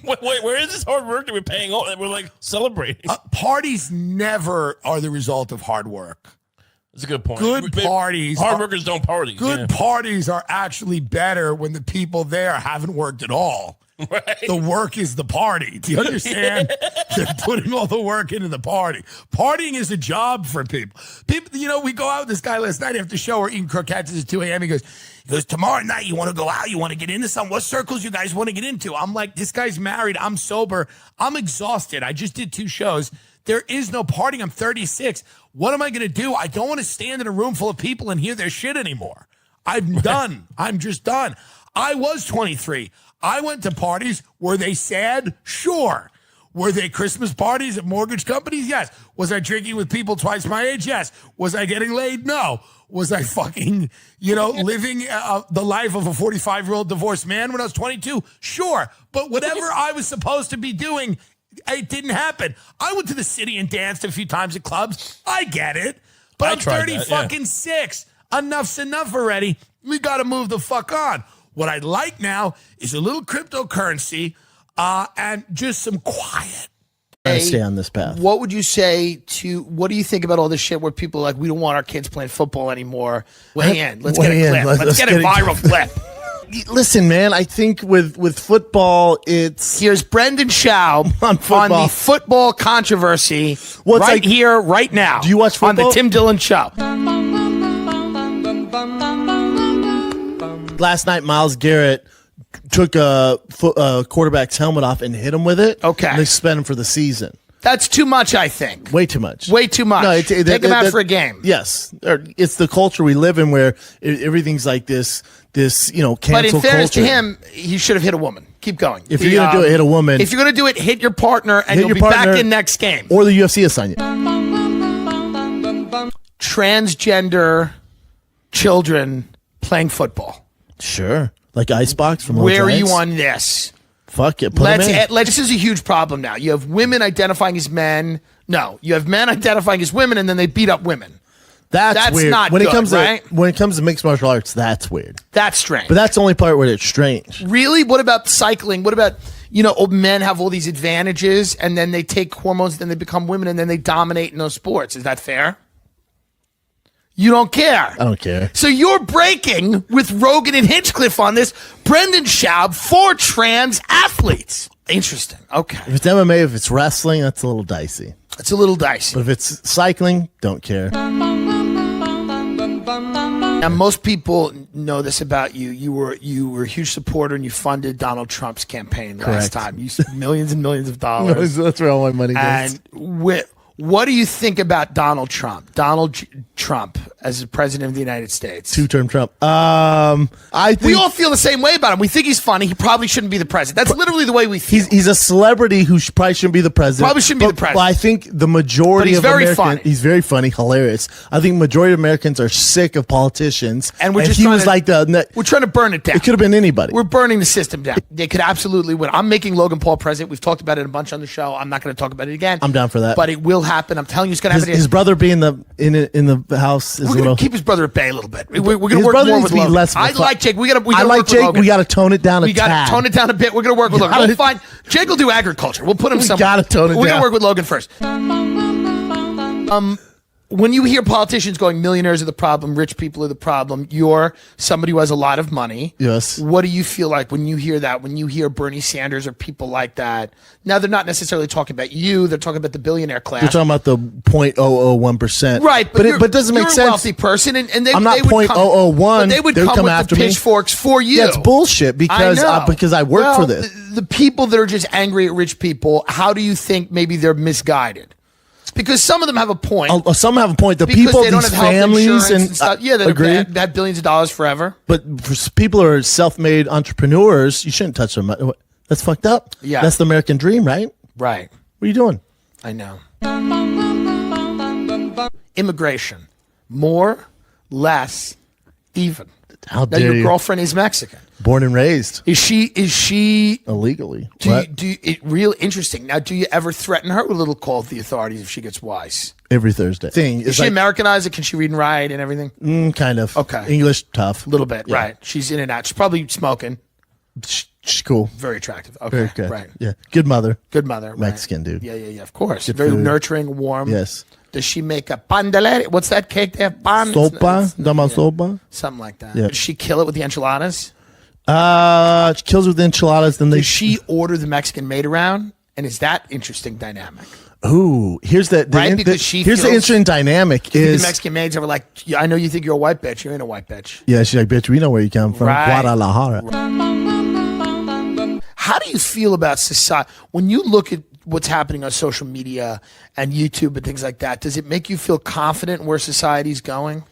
Wait, where is this hard work that we're paying off that we're like celebrating? Parties never are the result of hard work. That's a good point. Hard workers don't party. Good parties are actually better when the people there haven't worked at all. Right. The work is the party. Do you understand? They're putting all the work into the party. Partying is a job for people. We go out with this guy last night after the show. We're eating croquettes at 2 a.m. He goes, tomorrow night, you want to go out? You want to get into something? What circles you guys want to get into? I'm like, this guy's married. I'm sober. I'm exhausted. I just did 2 shows. There is no partying. I'm 36. What am I going to do? I don't want to stand in a room full of people and hear their shit anymore. I'm done. I'm just done. I was 23. I went to parties. Were they sad? Sure. Were they Christmas parties at mortgage companies? Yes. Was I drinking with people twice my age? Yes. Was I getting laid? No. Was I fucking, living the life of a 45-year-old divorced man when I was 22? Sure. But whatever I was supposed to be doing, it didn't happen. I went to the city and danced a few times at clubs. I get it. But I'm 36. Enough's enough already. We got to move the fuck on. What I'd like now is a little cryptocurrency and just some quiet. Stay on this path. What would you say what do you think about all this shit where people are like, we don't want our kids playing football anymore? Weigh in. Let's get a clip. Let's get a viral clip. Listen, man, I think with football, it's... Here's Brendan Schaub on the football controversy here, right now. Do you watch football? On the Tim Dillon Show. Last night, Myles Garrett took a quarterback's helmet off and hit him with it. Okay. And they suspend him for the season. That's too much, I think. Way too much. Way too much. No, Take him out for a game. Yes. It's the culture we live in where everything's like this cancel culture. But in fairness to him, he should have hit a woman. Keep going. If you're going to do it, hit a woman. If you're going to do it, hit your partner, and you'll be back in next game. Or the UFC assign you. Transgender children playing football. Sure. Like Icebox from Where are you on this? Fuck it. Put them in. This is a huge problem now. You have women identifying as men. No, you have men identifying as women, and then they beat up women. That's weird. not when good, it comes right? when it comes to mixed martial arts, that's weird. That's strange. But that's the only part where it's strange. Really? What about cycling? What about, men have all these advantages, and then they take hormones, then they become women, and then they dominate in those sports. Is that fair? You don't care. I don't care. So you're breaking with Rogan and Hinchcliffe on this. Brendan Schaub for trans athletes. Interesting. Okay. If it's MMA, if it's wrestling, that's a little dicey. It's a little dicey. But if it's cycling, don't care. Now, most people know this about you. You were a huge supporter, and you funded Donald Trump's campaign last time. You spent millions and millions of dollars. That's where all my money goes. And what do you think about Donald Trump? Trump as the president of the United States. Two-term Trump. I think we all feel the same way about him. We think he's funny. He probably shouldn't be the president. That's literally the way we feel. He's a celebrity who probably shouldn't be the president. Probably shouldn't be the president. But I think the majority of very Americans, funny. He's very funny, hilarious. I think majority of Americans are sick of politicians. And we're trying to burn it down. It could have been anybody. We're burning the system down. They could absolutely win. I'm making Logan Paul president. We've talked about it a bunch on the show. I'm not going to talk about it again. I'm down for that. But it will happen. I'm telling you, it's going to happen. His brother being in the house is we're going to keep his brother at bay a little bit. We're going to his work brother more needs with to be Logan. less of a I like Jake. We got to work with Jake. Logan. We got to tone it down. We got to tone it down a bit. We're going to work with Logan. We'll find Jake will do agriculture. We'll put him somewhere. Got to tone it down. We're going to work with Logan first. When you hear politicians going, millionaires are the problem, rich people are the problem, you're somebody who has a lot of money. Yes. What do you feel like when you hear that, when you hear Bernie Sanders or people like that? Now, they're not necessarily talking about you. They're talking about the billionaire class. They're talking about the 0.001%. Right. But it doesn't make you're sense. You're a wealthy person, and they, I'm not they would come, 0.001. They would They come come with after the me. pitchforks for you. Yeah, it's bullshit because I work for this. The people that are just angry at rich people, how do you think maybe they're misguided? Because some of them have a point. Some have a point. The because people, they don't these have health families, insurance and stuff. Yeah, agree. they've had billions of dollars forever. But for people who are self-made entrepreneurs, you shouldn't touch them. That's fucked up. Yeah, that's the American dream, right? Right. What are you doing? I know. Immigration, more, less, even. How now dare your you? girlfriend is Mexican. Born and raised. Is she illegally? Real interesting. Now, do you ever threaten her with a little call to the authorities if she gets wise? Every Thursday. Is she Americanized? Can she read and write and everything? Kind of. Okay. English, tough. A little bit, Yeah. right. She's in and out. She's probably smoking. She's cool. Very attractive. Okay, Very good. right. Yeah. Good mother. Good mother. Mexican dude. Yeah. Of course. Good Very food. nurturing, warm. Yes. Does she make a pandelere? What's that cake they have? Pan? Sopa? Dama sopa? Something like that. Yeah. Does she kill it with the enchiladas? She kills with enchiladas. Then Does she order the Mexican maid around? And is that interesting dynamic? Ooh, here's the interesting dynamic The is Mexican maids are like, yeah, I know you think you're a white bitch. You ain't a white bitch. Yeah, she's like, bitch, we know where you come from. Right. Guadalajara. How do you feel about society when you look at what's happening on social media and YouTube and things like that? Does it make you feel confident in where society's going?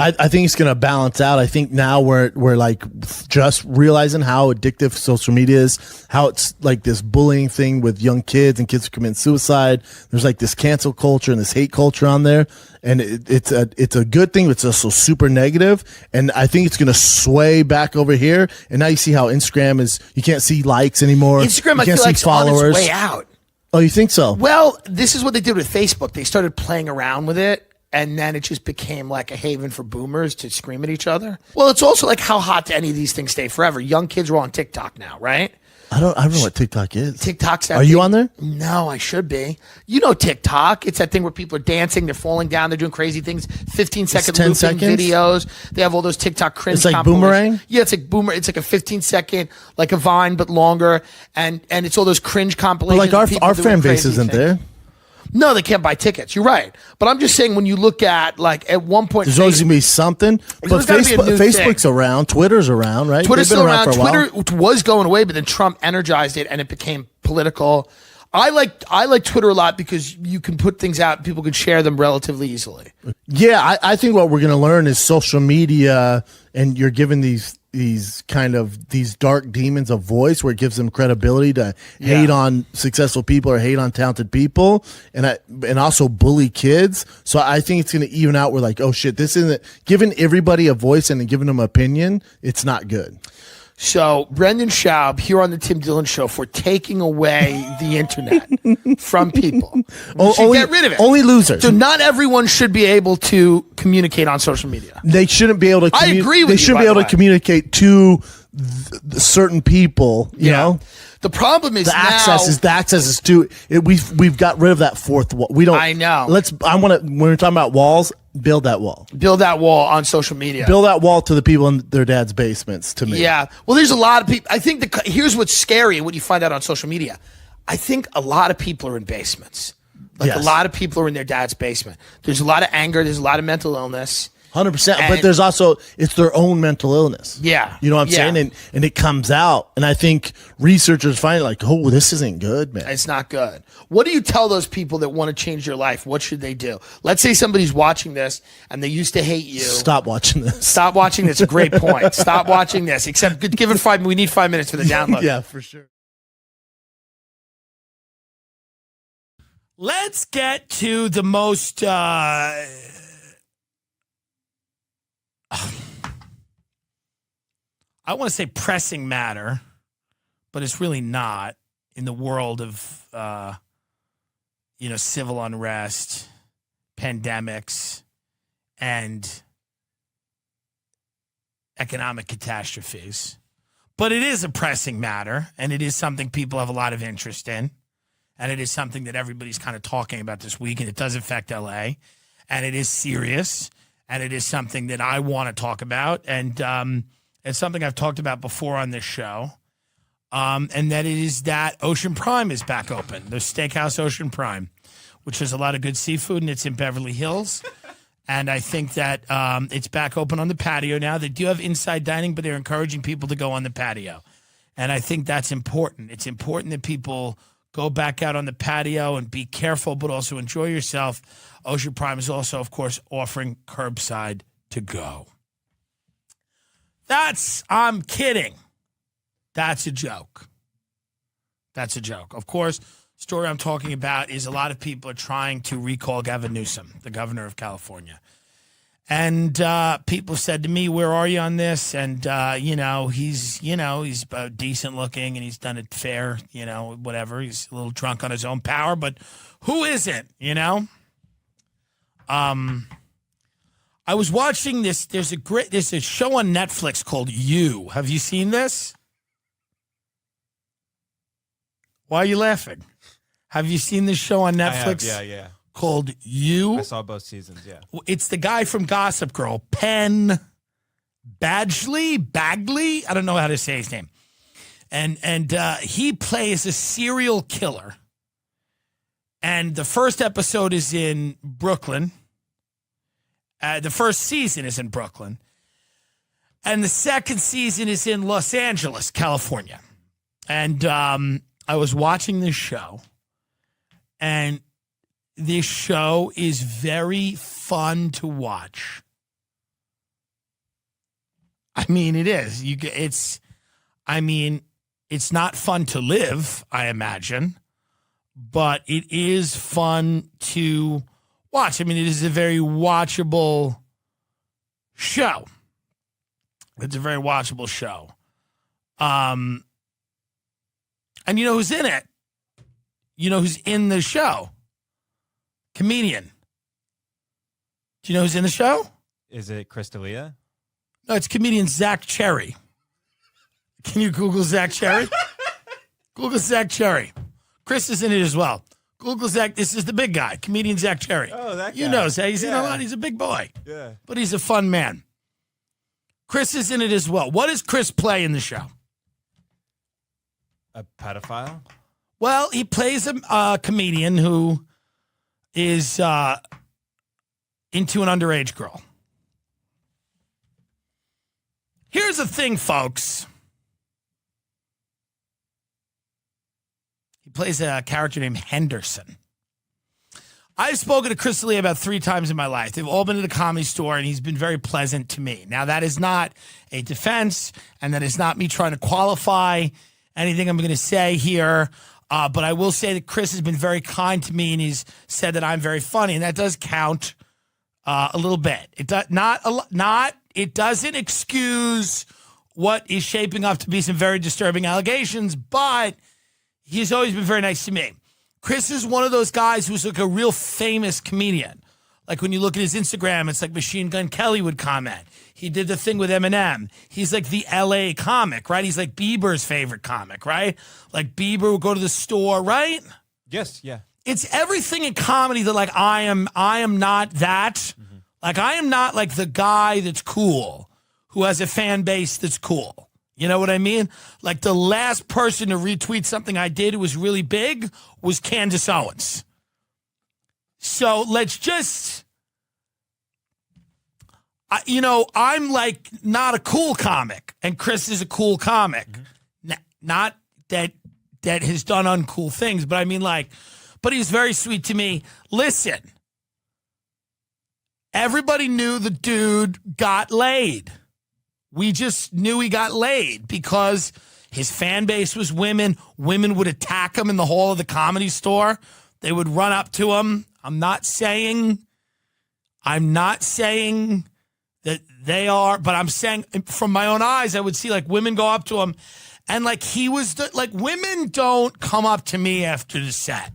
I think it's going to balance out. I think now we're like just realizing how addictive social media is, how it's like this bullying thing with young kids and kids who commit suicide. There's like this cancel culture and this hate culture on there. And it's a good thing, but it's also super negative. And I think it's going to sway back over here. And now you see how Instagram is, you can't see likes anymore. Instagram, you I can't feel see like followers. on its way out. Oh, you think so? Well, this is what they did with Facebook. They started playing around with it. And then it just became like a haven for boomers to scream at each other. Well, it's also like how hot do any of these things stay forever? Young kids are on TikTok now, right? I don't know what TikTok is. TikTok's that Are you on there? No, I should be. You know TikTok. It's that thing where people are dancing, they're falling down, they're doing crazy things. 15-second 10 looping seconds? videos. They have all those TikTok cringe It's like compilations. Boomerang? Yeah, it's like Boomerang. It's like a 15-second, like a Vine, but longer. And it's all those cringe But compilations. like of people our doing fan base crazy isn't things. there. No, they can't buy tickets. You're right. But I'm just saying when you look at, like, at one point... There's always going to be something. But always gotta be a new Facebook's thing. around. Twitter's around, right? Twitter's They've been still around. for a while. Twitter was going away, but then Trump energized it and it became political. I like Twitter a lot because you can put things out and people can share them relatively easily. Yeah, I think what we're going to learn is social media, and you're given these dark demons a voice where it gives them credibility to hate on successful people or hate on talented people, and also bully kids. So I think it's going to even out where, like, oh shit, this isn't giving everybody a voice and giving them an opinion. It's not good. So Brendan Schaub here on the Tim Dillon Show for taking away the internet from people. We should get rid of it. Only losers. So not everyone should be able to communicate on social media. They shouldn't be able to. I agree with They you, shouldn't by be able the to way. communicate to certain people. You know. The problem is The access is to it. We've got rid of that fourth wall. We don't. I know. When we're talking about walls, build that wall. Build that wall on social media. Build that wall to the people in their dad's basements. To me, Yeah. Well, there's a lot of people. I think here's what's scary and what you find out on social media. I think a lot of people are in basements. Like a lot of people are in their dad's basement. There's a lot of anger. There's a lot of mental illness. 100%. But there's also, it's their own mental illness. Yeah. You know what I'm saying? And it comes out. And I think researchers find it like, oh, this isn't good, man. It's not good. What do you tell those people that want to change their life? What should they do? Let's say somebody's watching this and they used to hate you. Stop watching this. Stop watching this. A great point. Stop watching this. Except give it 5. We need 5 minutes for the download. Yeah, for sure. Let's get to the most I want to say pressing matter, but it's really not in the world of civil unrest, pandemics, and economic catastrophes. But it is a pressing matter, and it is something people have a lot of interest in, and it is something that everybody's kind of talking about this week, and it does affect LA, and it is serious. And it is something that I want to talk about. And it's something I've talked about before on this show. And that is that Ocean Prime is back open. The Steakhouse Ocean Prime, which has a lot of good seafood, and it's in Beverly Hills. And I think that it's back open on the patio now. They do have inside dining, but they're encouraging people to go on the patio. And I think that's important. It's important that people go back out on the patio and be careful, but also enjoy yourself. Ocean Prime is also, of course, offering curbside to go. I'm kidding. That's a joke. That's a joke. Of course, story I'm talking about is a lot of people are trying to recall Gavin Newsom, the governor of California. And people said to me, where are you on this? And, he's decent looking and he's done it fair, whatever. He's a little drunk on his own power, but who isn't, I was watching this. There's a show on Netflix called You. Have you seen this? Why are you laughing? Have you seen this show on Netflix? I have, yeah. Called You. I saw both seasons, yeah. It's the guy from Gossip Girl, Penn Bagley. I don't know how to say his name. And he plays a serial killer. And the first episode is in Brooklyn. The first season is in Brooklyn. And the second season is in Los Angeles, California. And I was watching this show. And this show is very fun to watch. I mean, it is. It's not fun to live, I imagine, but it is fun to watch. I mean, it is a very watchable show. It's a very watchable show. And you know who's in it? You know who's in the show? Comedian. Do you know who's in the show? Is it Chris D'Elia? No, it's comedian Zach Cherry. Can you Google Zach Cherry? Google Zach Cherry. Chris is in it as well. Google Zach. This is the big guy, comedian Zach Cherry. Oh, that guy. You know Zach. He's in a lot. He's a big boy. Yeah. But he's a fun man. Chris is in it as well. What does Chris play in the show? A pedophile? Well, he plays a comedian who is into an underage girl. Here's the thing, folks. He plays a character named Henderson. I've spoken to Chris D'Elia about 3 times in my life. They've all been at the Comedy Store, and he's been very pleasant to me. Now, that is not a defense, and that is not me trying to qualify anything I'm going to say here. But I will say that Chris has been very kind to me, and he's said that I'm very funny, and that does count a little bit. It doesn't excuse what is shaping up to be some very disturbing allegations, but he's always been very nice to me. Chris is one of those guys who's like a real famous comedian. Like when you look at his Instagram, it's like Machine Gun Kelly would comment. He did the thing with Eminem. He's like the LA comic, right? He's like Bieber's favorite comic, right? Like Bieber would go to the store, right? Yes, yeah. It's everything in comedy that like I am not that. Mm-hmm. Like I am not like the guy that's cool who has a fan base that's cool. You know what I mean? Like the last person to retweet something I did who was really big was Candace Owens. So let's just, I'm like not a cool comic, and Chris is a cool comic. Mm-hmm. Not that has done uncool things, but I mean but he's very sweet to me. Listen, everybody knew the dude got laid. We just knew he got laid because his fan base was women. Women would attack him in the hall of the Comedy Store. They would run up to him. I'm not saying that they are, but I'm saying from my own eyes, I would see like women go up to him, and like he was women don't come up to me after the set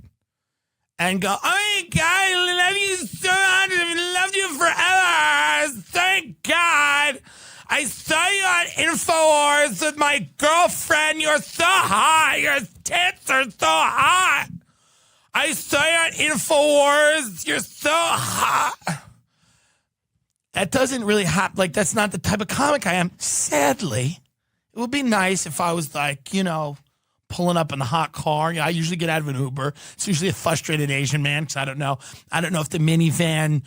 and go, "Oh my God, I love you so much. I've loved you forever. Thank God. I saw you on InfoWars with my girlfriend. You're so hot. Your tits are so hot. I saw you on InfoWars. You're so hot." That doesn't really happen. Like, that's not the type of comic I am. Sadly, it would be nice if I was like, pulling up in the hot car. I usually get out of an Uber. It's usually a frustrated Asian man because I don't know if the minivan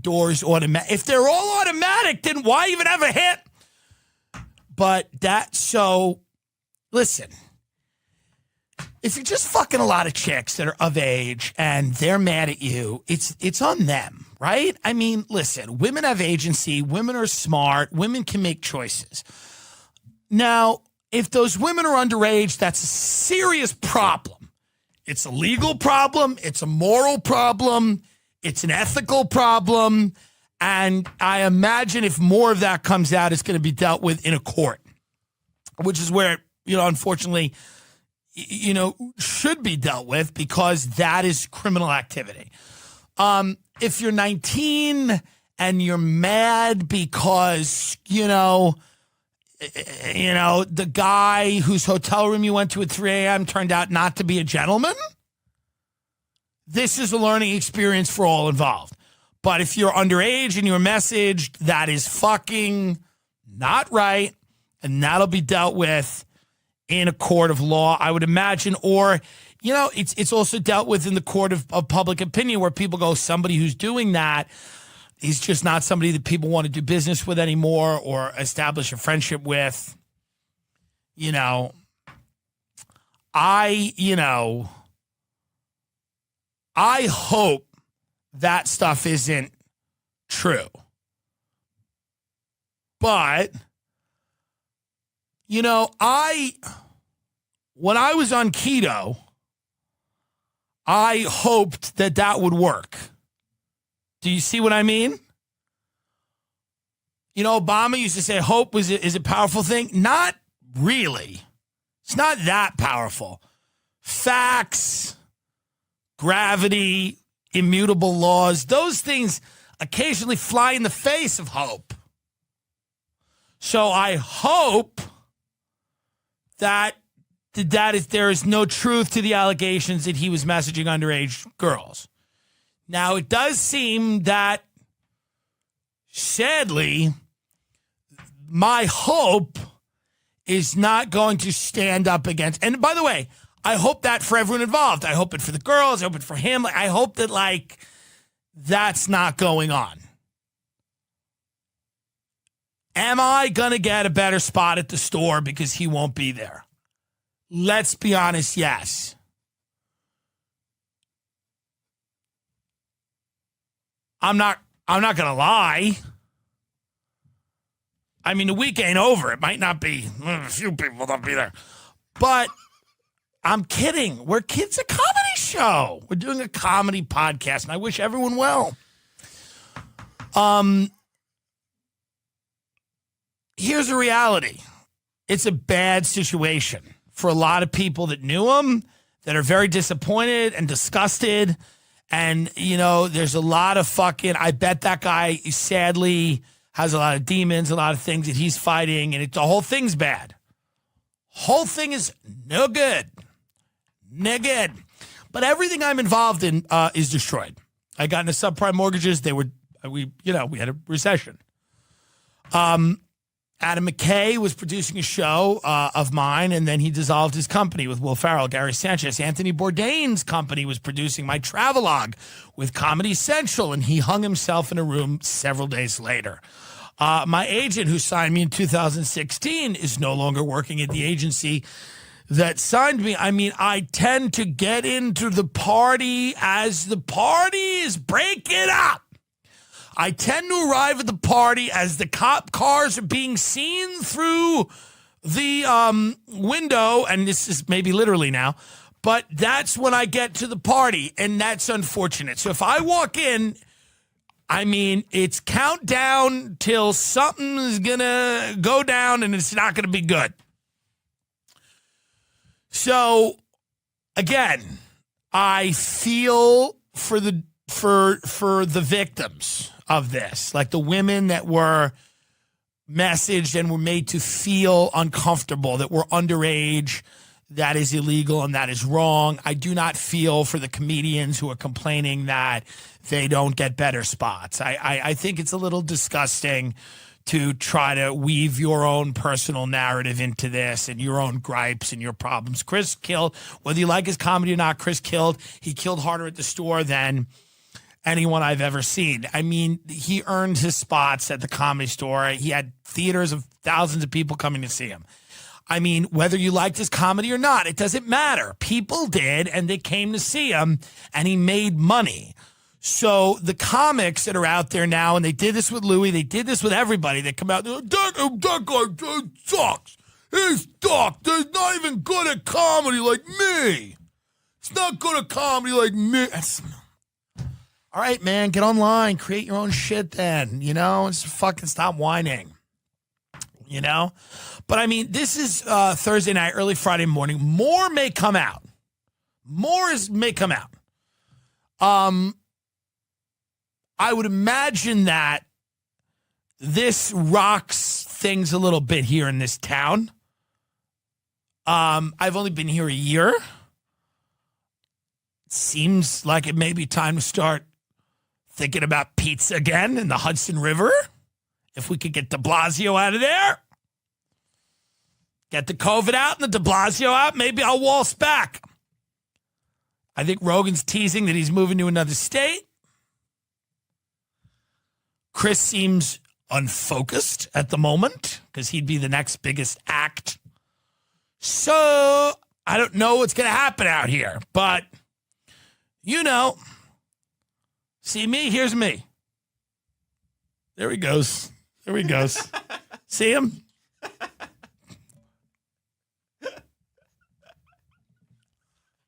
doors automatic. If they're all automatic, then why even have a hit? But listen, if you're just fucking a lot of chicks that are of age and they're mad at you, it's on them, right? I mean, listen, women have agency. Women are smart. Women can make choices. Now, if those women are underage, that's a serious problem. It's a legal problem. It's a moral problem. It's an ethical problem, and I imagine if more of that comes out, it's going to be dealt with in a court, which is where, unfortunately, should be dealt with because that is criminal activity. If you're 19 and you're mad because, the guy whose hotel room you went to at 3 a.m. turned out not to be a gentleman, this is a learning experience for all involved. But if you're underage and you're messaged, that is fucking not right, and that'll be dealt with in a court of law, I would imagine. Or, it's also dealt with in the court of public opinion where people go, somebody who's doing that is just not somebody that people want to do business with anymore or establish a friendship with. I hope that stuff isn't true. But, when I was on keto, I hoped that would work. Do you see what I mean? Obama used to say hope is a powerful thing. Not really. It's not that powerful. Facts, gravity, immutable laws, those things occasionally fly in the face of hope. So I hope that there is no truth to the allegations that he was messaging underage girls. Now, it does seem that, sadly, my hope is not going to stand up against. And by the way, I hope that for everyone involved. I hope it for the girls. I hope it for him. I hope that, like, that's not going on. Am I going to get a better spot at the store because he won't be there? Let's be honest, yes. I'm not going to lie. I mean, the week ain't over. It might not be. A few people will not be there. But I'm kidding. It's a comedy show. We're doing a comedy podcast, and I wish everyone well. Here's the reality. It's a bad situation for a lot of people that knew him, that are very disappointed and disgusted. And, you know, there's a lot of I bet that guy sadly has a lot of demons, a lot of things that he's fighting, and the whole thing's bad. Whole thing is no good. No good. But everything I'm involved in is destroyed. I got into subprime mortgages. We had a recession. Adam McKay was producing a show of mine, and then he dissolved his company with Will Ferrell, Gary Sanchez. Anthony Bourdain's company was producing my travelogue with Comedy Central, and he hung himself in a room several days later. My agent, who signed me in 2016, is no longer working at the agency that signed me. I mean, I tend to get into the party as the party is breaking up. I tend to arrive at the party as the cop cars are being seen through the window, and this is maybe literally now, but that's when I get to the party, and that's unfortunate. So if I walk in, I mean, it's countdown till something is going to go down, and it's not going to be good. So, again, I feel for the victims of this, like the women that were messaged and were made to feel uncomfortable, that were underage. That is illegal and that is wrong. I do not feel for the comedians who are complaining that they don't get better spots. I think it's a little disgusting to try to weave your own personal narrative into this and your own gripes and your problems. Chris killed, whether you like his comedy or not, he killed harder at the store than anyone I've ever seen. I mean, he earned his spots at the Comedy Store. He had theaters of thousands of people coming to see him. I mean, whether you liked his comedy or not, it doesn't matter. People did, and they came to see him, and he made money. So the comics that are out there now, and they did this with Louis, they did this with everybody. They come out, they're like, that guy sucks. He's sucks. He's not even good at comedy like me. He's not good at comedy like me. All right, man, get online, create your own shit then, you know, and just fucking stop whining, you know? But, I mean, this is Thursday night, early Friday morning. More may come out. May come out. I would imagine that this rocks things a little bit here in this town. I've only been here a year. It seems like it may be time to start thinking about pizza again in the Hudson River. If we could get de Blasio out of there. Get the COVID out and the de Blasio out, maybe I'll waltz back. I think Rogan's teasing that he's moving to another state. Chris seems unfocused at the moment because he'd be the next biggest act. So I don't know what's going to happen out here, but you know, see me, here's me. There he goes. There he goes. See him?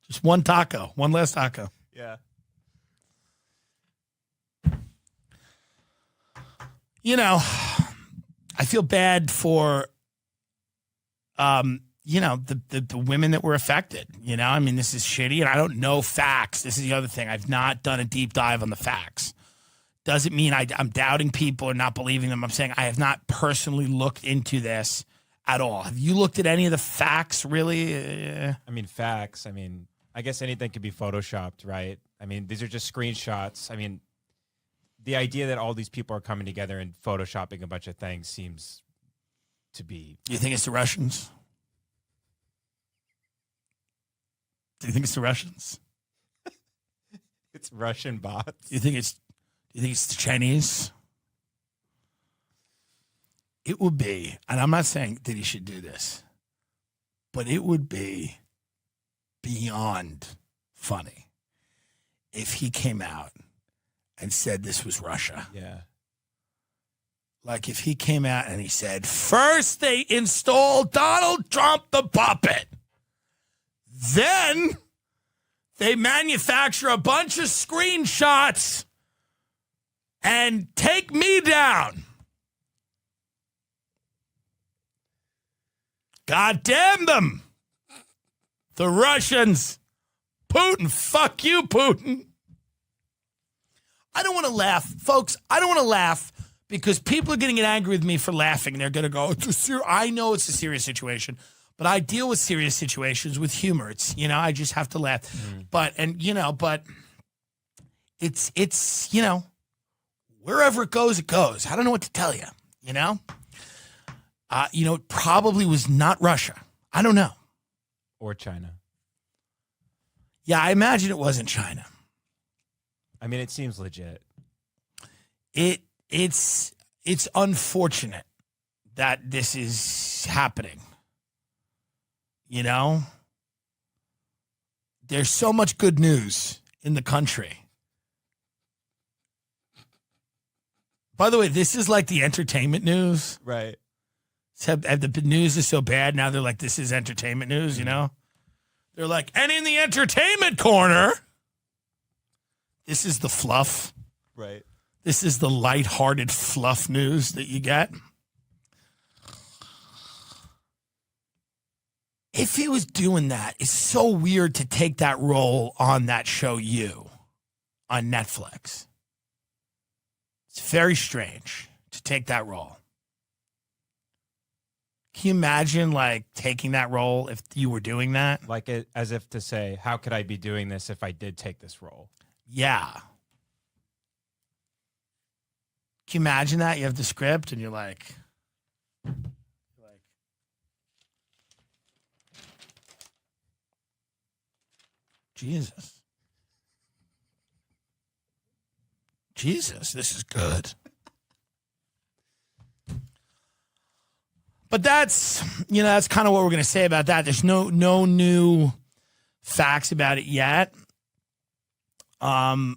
Just one taco, one last taco. Yeah. You know, I feel bad for, you know, the women that were affected. You know, I mean, this is shitty, and I don't know facts. This is the other thing. I've not done a deep dive on the facts. Doesn't mean I'm doubting people or not believing them. I'm saying I have not personally looked into this at all. Have you looked at any of the facts, really? I mean, facts. I mean, I guess anything could be photoshopped, right? I mean, these are just screenshots. I mean, the idea that all these people are coming together and photoshopping a bunch of things seems to be... You think it's the Russians? Do you think it's the Russians? It's Russian bots. Do you think it's the Chinese? It would be, and I'm not saying that he should do this, but it would be beyond funny if he came out and said this was Russia. Yeah. Like if he came out and he said, first they installed Donald Trump the puppet. Then they manufacture a bunch of screenshots and take me down. God damn them. The Russians. Putin, fuck you, Putin. I don't want to laugh. Folks, I don't want to laugh because people are going to get angry with me for laughing. They're going to go, I know it's a serious situation, but I deal with serious situations with humor. It's, I just have to laugh. But it's, wherever it goes, it goes. I don't know what to tell you, it probably was not Russia. I don't know. Or China. Yeah, I imagine it wasn't China. I mean, it seems legit. It's unfortunate that this is happening. There's so much good news in the country. By the way, this is like the entertainment news. Right. The news is so bad now they're like, this is entertainment news, They're like, and in the entertainment corner, this is the fluff. Right. This is the lighthearted fluff news that you get. If he was doing that, it's so weird to take that role on that show, You, on Netflix. It's very strange to take that role. Can you imagine, taking that role if you were doing that? As if to say, how could I be doing this if I did take this role? Yeah. Can you imagine that? You have the script and you're like, Jesus. Jesus, this is good. But that's kind of what we're going to say about that. There's no new facts about it yet. And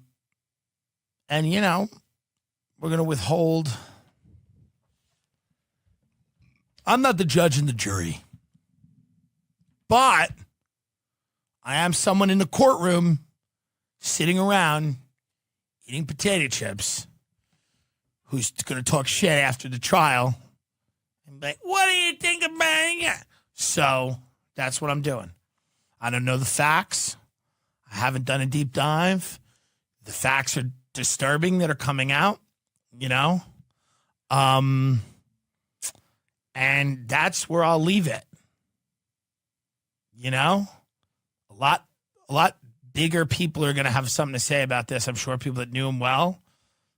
we're going to withhold. I'm not the judge and the jury, but I am someone in the courtroom sitting around eating potato chips who's going to talk shit after the trial. Like, what do you think about it? So that's what I'm doing. I don't know the facts. I haven't done a deep dive. The facts are disturbing that are coming out, and that's where I'll leave it. A lot bigger people are going to have something to say about this. I'm sure people that knew him well,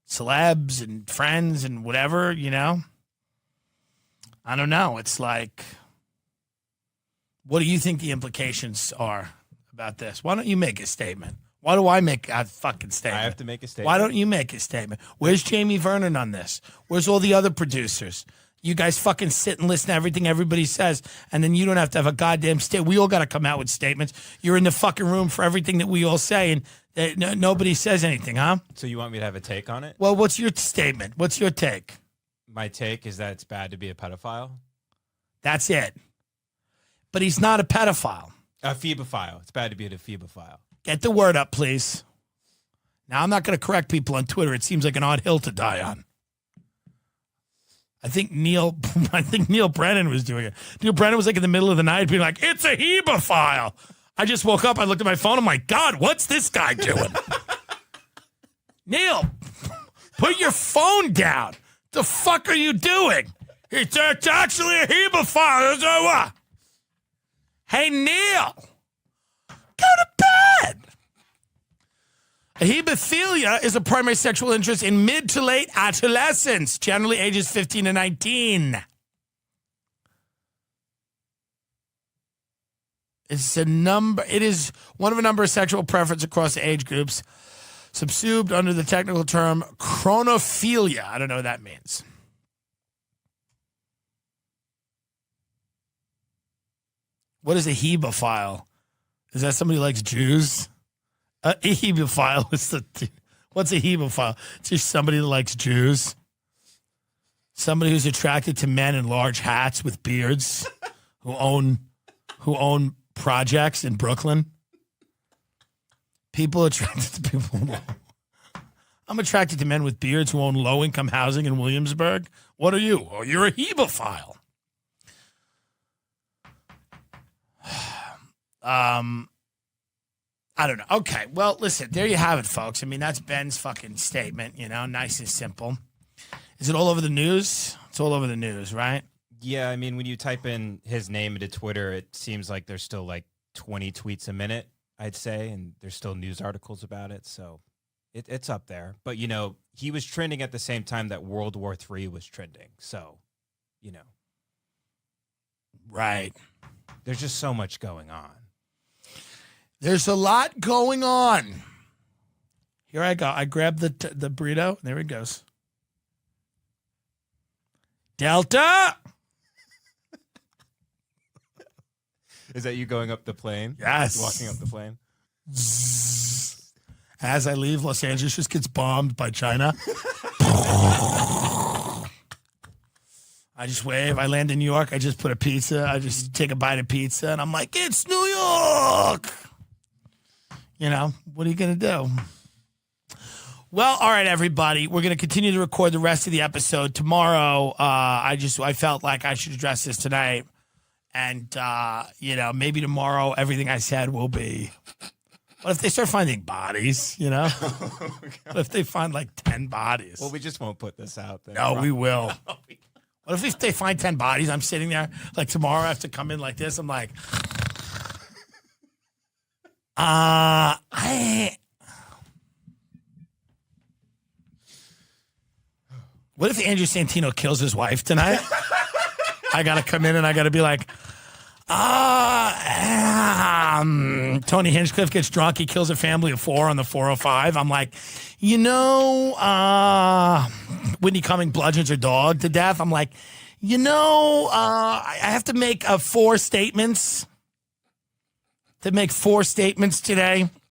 celebs and friends and whatever, I don't know. It's like, what do you think the implications are about this? Why don't you make a statement? Why do I make a fucking statement? I have to make a statement. Why don't you make a statement? Where's Jamie Vernon on this? Where's all the other producers? You guys fucking sit and listen to everything everybody says, and then you don't have to have a goddamn statement. We all got to come out with statements. You're in the fucking room for everything that we all say, and nobody says anything, huh? So you want me to have a take on it? Well, what's your statement? What's your take? My take is that it's bad to be a pedophile. That's it. But he's not a pedophile. A phebophile. It's bad to be a phebophile. Get the word up, please. Now, I'm not going to correct people on Twitter. It seems like an odd hill to die on. I think Neil Brennan was doing it. Neil Brennan was like in the middle of the night being like, it's a hebophile. I just woke up. I looked at my phone. I'm like, God, what's this guy doing? Neil, put your phone down. The fuck are you doing? It's actually a hebophile. Hey, Neil, go to bed. A hebephilia is a primary sexual interest in mid to late adolescence, generally ages 15 to 19. It's a number. It is one of a number of sexual preference across age groups, subsumed under the technical term chronophilia. I don't know what that means. What is a hebephile? Is that somebody who likes Jews? A hebephile is what's a hebephile? It's just somebody that likes Jews. Somebody who's attracted to men in large hats with beards, who own projects in Brooklyn. People attracted to people. I'm attracted to men with beards who own low-income housing in Williamsburg. What are you? Oh, you're a hebephile. I don't know. Okay, well, listen, there you have it, folks. I mean, that's Ben's fucking statement, nice and simple. Is it all over the news? It's all over the news, right? Yeah, I mean, when you type in his name into Twitter, it seems like there's still like 20 tweets a minute, I'd say, and there's still news articles about it, so it's up there. But, he was trending at the same time that World War III was trending, so, Right. There's just so much going on. There's a lot going on. Here I go. I grab the burrito. There it goes. Delta. Is that you going up the plane? Yes. Walking up the plane? As I leave, Los Angeles just gets bombed by China. I just wave. I land in New York. I just put a pizza. I just take a bite of pizza, and I'm like, it's New York. What are you going to do? Well, all right, everybody. We're going to continue to record the rest of the episode tomorrow. I felt like I should address this tonight. And, maybe tomorrow everything I said will be. What if they start finding bodies, What if they find like 10 bodies? Well, we just won't put this out there. No, we will. What if they find 10 bodies? I'm sitting there, like tomorrow I have to come in like this. I'm like, what if Andrew Santino kills his wife tonight? I got to come in and I got to be like, Tony Hinchcliffe gets drunk. He kills a family of 4 on the 405. I'm like, Whitney Cummings bludgeons her dog to death. I'm like, I have to make 4 statements. To make 4 statements today.